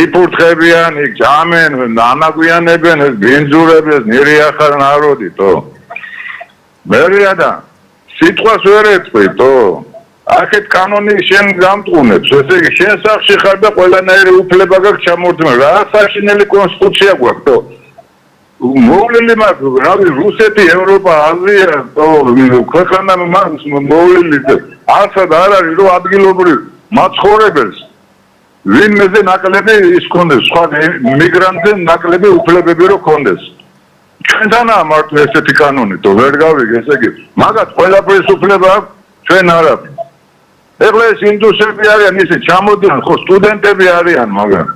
იფურთხებიან იქ ჯამენ ანაგვიანებენ ეს ბენზურებს ნერიახარ ნაროდითო მერია და სიტყვას ვერ ეთქვითო აქეთ კანონი შენ გამტყუნებს ესე იგი შენ სახში ხარ და ყველანაირი უფლება გაქვს ჩამორთმევ რა საშინელი კონსტიტუცია გვაქვთო მოვლილი მაქვს რავი რუსეთი ევროპა აზია ქვეყანა მაქვს მოვლილი არცად არ არის რომ ადგილობრივ მაცხოვრებელს ვინმეზე ნაკლები ის კონდეს სხვა მიგრანტზე ნაკლები უფლებები რო კონდეს ჩვენთანაა მარტო ესეთი კანონი თო ვერ გავიგე ესე იგი მაგათ ყველაფრის უფლება აქვს ჩვენ არ აქვს ეხლა ეს ინდუსტრიები არიან ისე ჩამოდიან ხო სტუდენტები არიან მაგრამ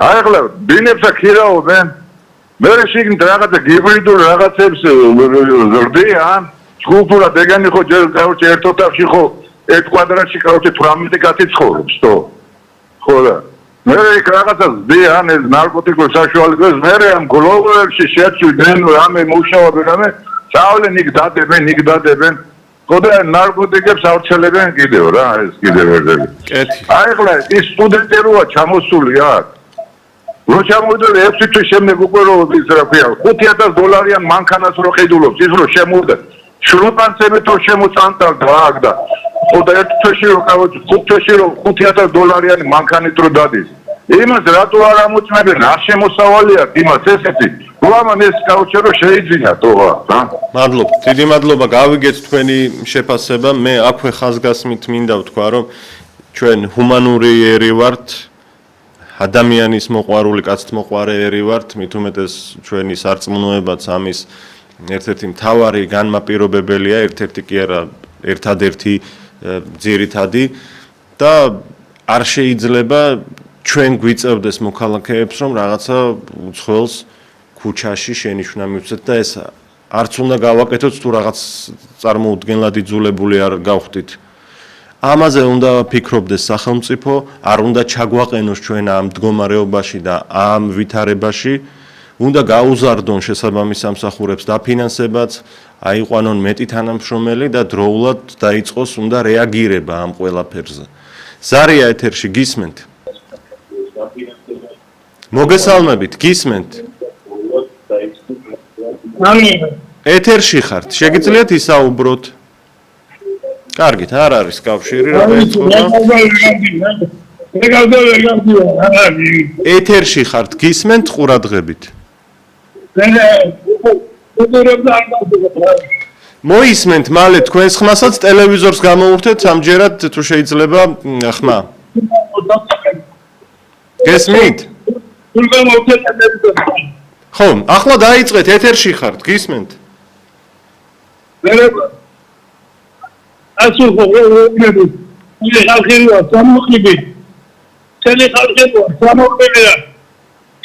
აი ეხლა ბინებს აქირაობენ მე შეგნით რაღაცა გიბრიდულ რაღაცებს ზრდიან ჯგუფურად ეგენი ხო ჯერ короче ერთ ოთახში ხო ერთ კვადრატში короче 18 კაცი ცხოვრობს თო ხო და მე იქ რაღაცა ზრდიან ეს ნარკოტიკულ საშუალებებს მე ამ გლობალში შეწვდნენ რამე მუშაობენ რამე წავლენ იქ დადებენ ხო და ნარკოტიკებს ავრცელებენ კიდევ რა ეს კიდევ ერთები კეთი აი ეხლა ის სტუდენტი როა ჩამოსული აქ რო ჩამოვიდა 6 თვის შემდეგ უკვე რო ის რა ქვია $5000 მანქანას რო ხედულობს ის რო შემოვიდა შრომანცები თუ შემოწანტალდა აქ და ხო და ერთ თვეში რო კავოჩი 5 თვეში რო $5000 მანქანით რო დადის იმას რატო არ ამოწმებენ არ შემოსავალია იმას ესეთი რომან ეს კავოჩი რო შეიძინა თო რა მადლობა დიდი მადლობა გავიგეთ თქვენი შეფასება მე აქვე ხაზგასმით მინდა ვთქვა რომ ჩვენ ჰუმანური ერი ვართ ადამიანის მოყვარული კაცთმოყვარე ერი ვართ, მით უმეტეს ჩვენი სარწმუნოებაც ამის ერთ-ერთი მთავარი განმაპირობებელია, ერთ-ერთი კი არა, ერთადერთი ძირითადი და არ შეიძლება ჩვენ გვიწევდეს მოქალაქეებს, რომ რაღაცა უცხოელს ქუჩაში შენიშვნა მივცეთ და ეს არც უნდა გავაკეთოთ თუ რაღაც წარმოუდგენლად იძულებული არ გავხდით. ამაზე უნდა ფიქრობდეს სახელმწიფო, არ უნდა ჩაგვაყენოს ჩვენ ამ მდგომარეობაში და ამ ვითარებაში, უნდა გაუზარდონ შესაბამის სამსახურებს დაფინანსებაც, აიყვანონ მეტი თანამშრომელი და დროულად დაიწყოს უნდა რეაგირება ამ ყველაფერზე. ზარია ეთერში გისმენთ? მოგესალმებით, გისმენთ? ეთერში ხართ, შეგიძლიათ ისაუბროთ? კარგით, არ არის კავშირი, რა დაიწყება. ეთერში ხართ, გისმენთ ყურადღებით? მოისმენთ მალე თქვენს ხმასაც ტელევიზორს გამოუხდეთ სამჯერად თუ შეიძლება ხმა. გესმით? ხო, ახლა დაიწყეთ, ეთერში ხართ, გისმენთ? ასულ ხოლმე მე ხალხია სამოხიბი წელი ხალხია სამოხიბია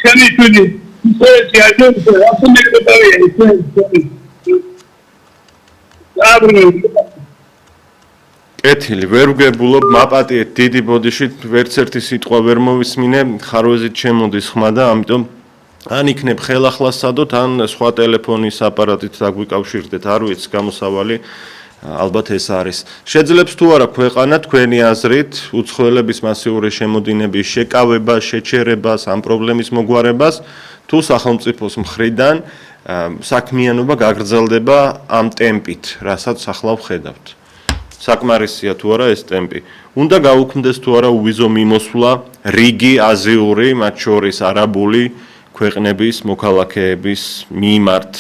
ჩემი თვინი ისეთი აჯობე ასუნებებია ისეთი კეთილი ვერ ვგებულობ მაპატიეთ დიდი ბოდიშით ვერც ერთი სიტყვა ვერ მოვისმინე ხარვეზით შემოდის ხმა და ამიტომ ან იქნებ ხელახლა სადოთ, ან სხვა ტელეფონის აპარატით დაგვიკავშირდეთ, არ ვიცი, გამოსავალი ალბათ ეს არის. შეძლებს თუ არა ქვეყანა თქვენი აზრით უცხოელების მასიური შემოდინების შეკავებას, შეჩერებას, ამ პრობლემის მოგვარებას, თუ სახელმწიფოს მხრიდან საქმიანობა გაგრძელდება ამ ტემპით, რასაც ახლა ვხედავთ. საკმარისია თუ არა ეს ტემპი. უნდა გაუქმდეს თუ არა უვიზო მიმოსვლა რიგი აზიური, მათ შორის არაბული ქვეყნების მოქალაქეების მიმართ,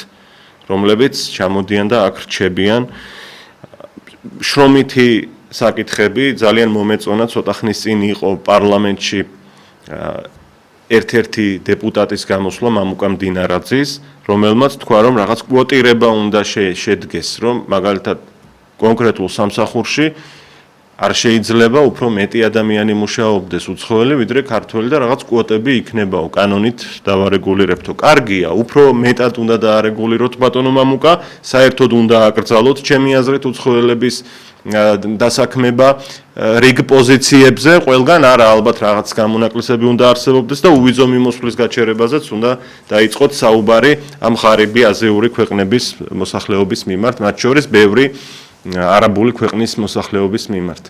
რომლებიც ჩამოდიან და აქ რჩებიან. შრომითი საკითხები ძალიან მომეწონა, ცოტა ხნის წინ იყო პარლამენტში ერთ-ერთი დეპუტატის გამოსვლა მამუკა მდინარაძის, რომელმაც თქვა, რომ რაღაც კვოტირება უნდა შედგეს, რომ მაგალითად კონკრეტულ სამსახურში არ შეიძლება უფრო მეტი ადამიანი მუშაობდეს უცხოელი, ვიდრე ქართველი და რაღაც კვოტები იქნებაო, კანონით დავარეგულირებთო. კარგია, უფრო მეტად უნდა დაარეგულიროთ ბატონო მამუკა, საერთოდ უნდა აკრძალოთ ჩემი აზრით უცხოელების დასაქმება რიგ პოზიციებზე, ყველგან არა, ალბათ რაღაც გამონაკლისები უნდა არსებობდეს და უვიზო მიმოსვლის გაჩერებაზეც უნდა დაიწყოთ საუბარი ამ ღარიბი აზიური ქვეყნების მოსახლეობის მიმართ, მათ შორის ბევრი არაბული ქვეყნის მოსახლეობის მიმართ.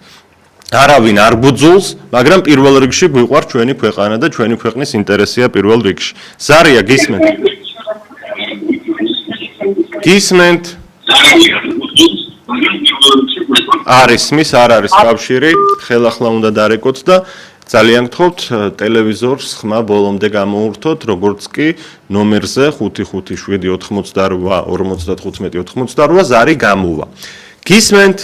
არავინ არ ბუძულს, მაგრამ პირველ რიგში გვიყვარს ჩვენი ქვეყანა და ჩვენი ქვეყნის ინტერესია პირველ რიგში. ზარია, გისმენთ? გისმენთ? არის, მის არ არის კავშირი, ხელახლა უნდა დარეკოთ და ძალიან გთხოვთ ტელევიზორს ხმა ბოლომდე გამოურთოთ, როგორც კი ნომერზე 557-88-55-88 ზარი გამოვა. გისმენთ?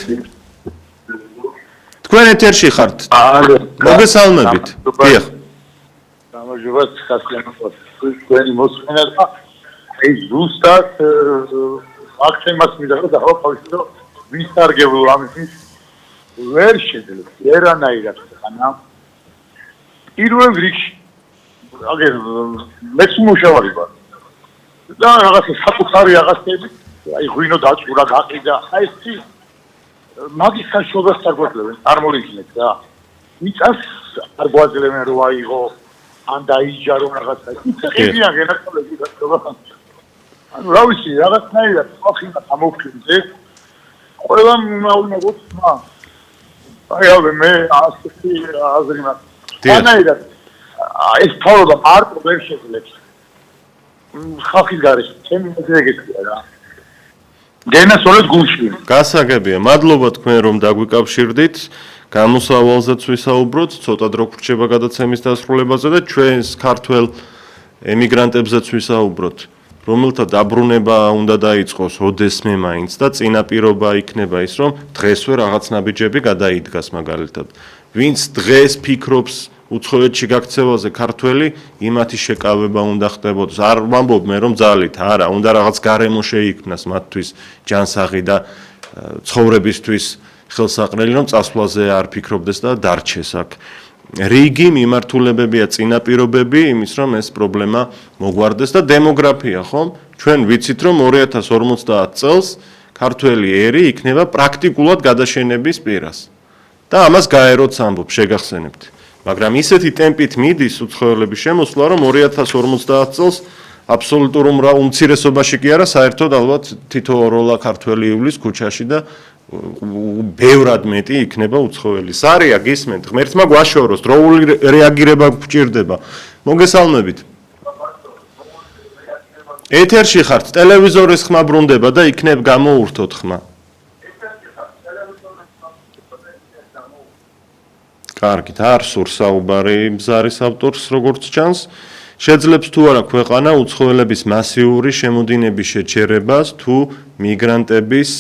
თქვენ ეთერში ხართ? მოგესალმებით. დიახ. გამარჯობათ, ხასიანობა. თქვენი მოსმენა და აი ზუსტად აქცენტს მინდა რომ დავაფავშო ვისარგებლო ამის ვერ შეძლებს ერანაირად ხანა პირველ რიგში აგერ მეც მუშავარი ვარ და რაღაცა საკუთარი რაღაცები აი ღვინო დაჭურა გაყიდა აი ეს მაგის საშუალებას არ გვაძლევენ არ მოიგინეთ რა მიწას არ გვაძლევენ რომ აიღო ან დაიჯარო რაღაცა ისე გენახალები გასწრება ანუ რა ვიცი რაღაცნაირად ხახინა გამოვქრინდე ყველა უნაგოთ ხმა აი ავე მე ასეთი აზრი მაქვს ანაირად ეს თავობა მარტო ვერ შეძლებს ხალხის გარეშე ჩემი მეზეგეთია რა გენასოლეთ გულში გასაგებია მადლობა თქვენ რომ დაგვიკავშირდით გამოსავალზეც ვისაუბროთ ცოტა დრო გრჩება გადაცემის დასრულებაზე და ჩვენს ქართველ ემიგრანტებზეც ვისაუბროთ რომელთა დაბრუნება უნდა დაიწყოს ოდესმე მაინც და წინაპირობა იქნება ის რომ დღესვე რაღაც ნაბიჯები გადაიდგას მაგალითად ვინც დღეს ფიქრობს უცხოეთში გაქცევაზე ქართველი იმათი შეკავება უნდა ხდებოდეს არ ვამბობ მე რომ ძალით არა უნდა რაღაც გარემო შეიქმნას მათთვის ჯანსაღი და ცხოვრებისთვის ხელსაყრელი რომ წასვლაზე არ ფიქრობდეს და დარჩეს აქ რიგი მიმართულებებია წინაპირობები იმის რომ ეს პრობლემა მოგვარდეს და დემოგრაფია ხომ ჩვენ ვიცით რომ 2050 წელს ქართველი ერი იქნება პრაქტიკულად გადაშენების პირას და ამას გაეროც ამბობ შეგახსენებთ მაგრამ ისეთი ტემპით მიდის უცხოელების შემოსვლა რომ 2050 წელს აბსოლუტურ უმცირესობაში კი არა საერთოდ ალბათ თითოეულა ქართველი ივლის ქუჩაში და ბევრად მეტი იქნება უცხოელი. სარია გისმენთ, ღმერთმა გვაშოროს, დროული რეაგირება გვჭირდება. მოგესალმებით. ეთერში ხართ, ტელევიზორის ხმა ბრუნდება და იქნებ გამოურთოთ ხმა. კარგით, არ სურს საუბარი ბზარის ავტორს, როგორც ჩანს. შეძლებს თუ არა ქვეყანა უცხოელების მასიური შემოდინების შეჩერებას თუ მიგრანტების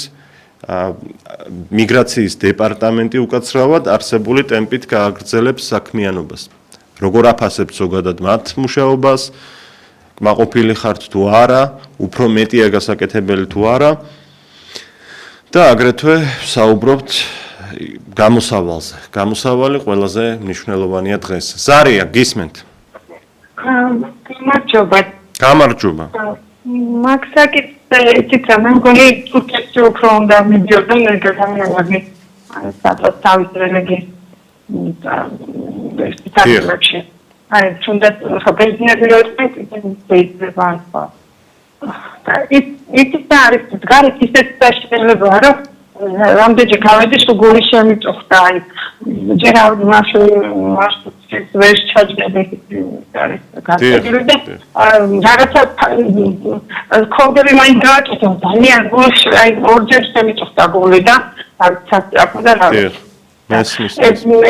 მიგრაციის დეპარტამენტი უკაცრავად არსებული ტემპით გააგრძელებს საქმიანობას. როგორ აფასებთ ზოგადად მათ მუშაობას? კმაყოფილი ხართ თუ არა? უფრო მეტია გასაკეთებელი თუ არა? და აგრეთვე საუბრობთ გამოსავალზე. გამოსავალი ყველაზე მნიშვნელოვანია დღეს. ზარია, გისმენთ? გამარჯობა. გამარჯობა. მაქსაკით იცით რა მე მგონი თურქეთში უფრო უნდა მიდიოდა მეგრანტები სადაც თავის რელიგიის სპეციალისტები აი თუნდაც ხაბეძნები შეიძლება ახლა ის არის გარეთ ისეთ შეიძლება რომ რამდენჯერ გავედი სულ შემიწოხდა აი ჯერ მაშინ ვერ ჩაჯდები არის გასაგები და რაღაცა კოდები მაინც გააკეთე ძალიან გულში აი ორჯერ შემიწოხდა გული და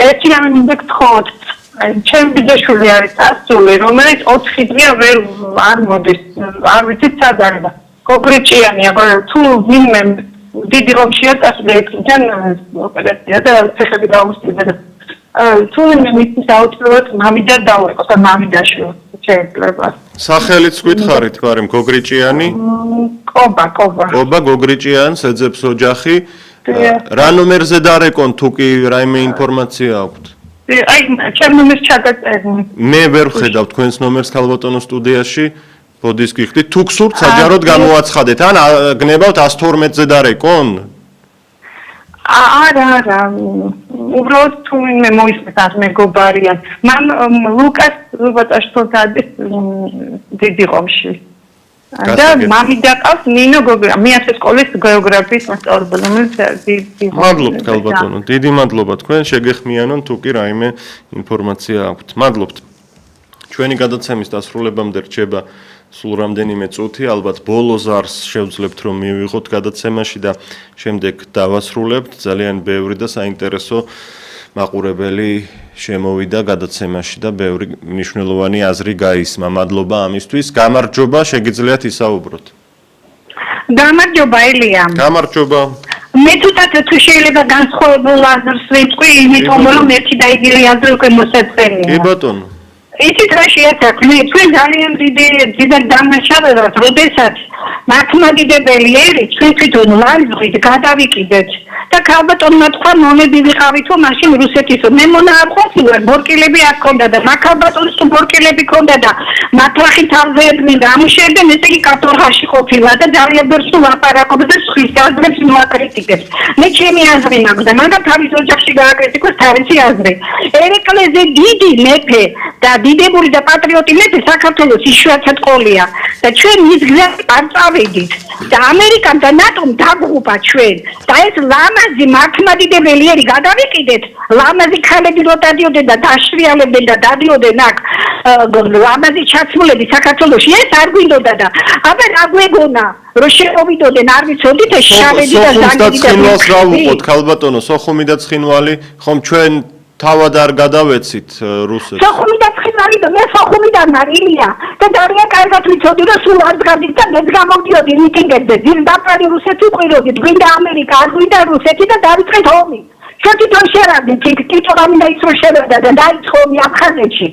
ერთი რამე მინდა გთხოვოთ ჩემი ბიძაშვილი არის ასული რომელიც 4 დღეა ვერ არ მოდის არ ვიცი სად არის და გოგრიჭიანია თუ ვინმე დიდი რომშია წასვლიდან ოპერაცია და ფეხები დაუსწრდა და თუ ვინმე მისთვის აუწევთ მამიდა დავიყო და მამიდაშვილი შეიძლება სახელიც გითხარით ბარემ გოგრიჭიანი კობა გოგრიჭიანს ეძებს ოჯახი რა ნომერზე დარეკონ თუ კი რაიმე ინფორმაცია აქვთ აი ჩემ ნომერს ჩაგაწერნი მე ვერ ვხედავ თქვენს ნომერს ქალბატონო სტუდიაში ბოდის გიხდით თუ გსურთ საჯაროდ გამოაცხადეთ ან გნებავთ 112-ზე დარეკონ არა უბრალოდ თუ ვინმე მოისმენთ მეგობარიან მან ლუკას ბატაშტოთ არის დიდი რომში და მამიდა ყავს ნინო მეათე სკოლის გეოგრაფიის მასწავლებელი მადლობთ ქალბატონო დიდი მადლობა თქვენ შეგეხმიანონ თუ კი რაიმე ინფორმაცია აქვთ მადლობთ ჩვენი გადაცემის დასრულებამდე რჩება სულ რამდენიმე წუთი ალბათ ბოლო ზარს შევძლებთ რომ მივიღოთ გადაცემაში და შემდეგ დავასრულებთ ძალიან ბევრი და საინტერესო მაყურებელი შემოვიდა გადაცემაში და ბევრი მნიშვნელოვანი აზრი გაისმა მადლობა ამისთვის გამარჯობა შეგიძლიათ ისაუბროთ გამარჯობა ელია გამარჯობა მე თუ შეიძლება განსხვავებულ აზრს ვიტყვი იმიტომ რომ ერთი და იგივე აზრი უკვე მოსაწერია კი ბატონო იცით რა შეეცაქმე ჩვენ ძალიან დიდი დამნაშავებად როდესაც მართლმადიდებელი ერი ჩვენ თვითონ ლაზღვით გადავიკიდეთ და ქალბატონმა თქვა მომები ვიყავითო მაშინ რუსეთის მე მონა არ ყოფილა ბორკილები არ ქონდა და ქალბატონს თუ ბორკილები ქონდა და მათლახი თავზე ედგნენ და ამუშავებდნენ ესე იგი კატორღაში ყოფილა და ძალიან ბევრს ლაპარაკობდა და სხვის აზრებს მოაკრიტიკებს მე ჩემი აზრი მაქვს და მაგრამ თავის ოჯახში გააკრიტიკოს თავისი აზრი ერეკლეზე დიდი მეფე და დიდებული და პატრიოტი მეფე საქართველოს იშვიათად ყოლია და ჩვენ მის გზაზე არ წავედით და ამერიკამ და ნატომ დაგღუპა ჩვენ და ეს ლამაზი მართლმადიდებელი ერი გადავიკიდეთ ლამაზი ქალები რო დადიოდნენ და დაშრიალებდნენ და დადიოდნენ აქ ლამაზი ჩაცმულები საქართველოში ეს არ გვინდოდა და აბა რა გვეგონა რომ შევიდოდნენ არ ვიცოდით ეს შავედი და ზანგი და ცხინვალს რა ვუყოთ ქალბატონო სოხუმი და ცხინვალი ხომ ჩვენ თავად არ გადავეცით რუსეთს სოხუმი და ცხინვალი და მე სოხუმიდან მარილია და ძალიან კარგად ვიცოდი რომ სულ არ ზგადით და მე გამოვდიოდი მიტინგებზე ძირდაფარი რუსეთი უყიროდით გვინდა ამერიკა არ გვინდა რუსეთი და დავიწყეთ ომი შეთვითონ შერავდით თვითონ ამინდა ის რომ შევედა და დაიწყო ომი აფხაზეთში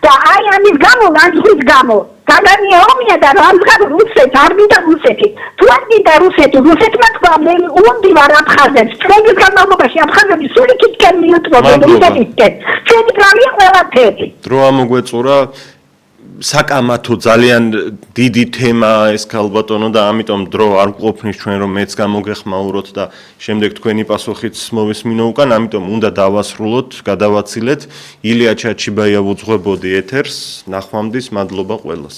და აი ამის გამო ლანძღვის გამო გადანია ომია და რამდგარ რუსეთს არ მინდა რუსეთი თუ არ მინდა რუსეთი რუსეთმა თქვა მე უნდივარ აფხაზეთს წლების განმავლობაში აფხაზები სულ იქითკენ მიუტყობენ რუსეთისკენ ჩვენი ბრალია ყველაფერი დრო ამოგვეწურა საკამათო ძალიან დიდი თემაა ეს ქალბატონო და ამიტომ დრო არ მყოფნის ჩვენ რომ მეც გამოგეხმაუროთ და შემდეგ თქვენი პასუხიც მოვისმინო უკან ამიტომ უნდა დავასრულოთ გადავაცილეთ ილია ჩაჩიბაია უძღვებოდი ეთერს ნახვამდის მადლობა ყველას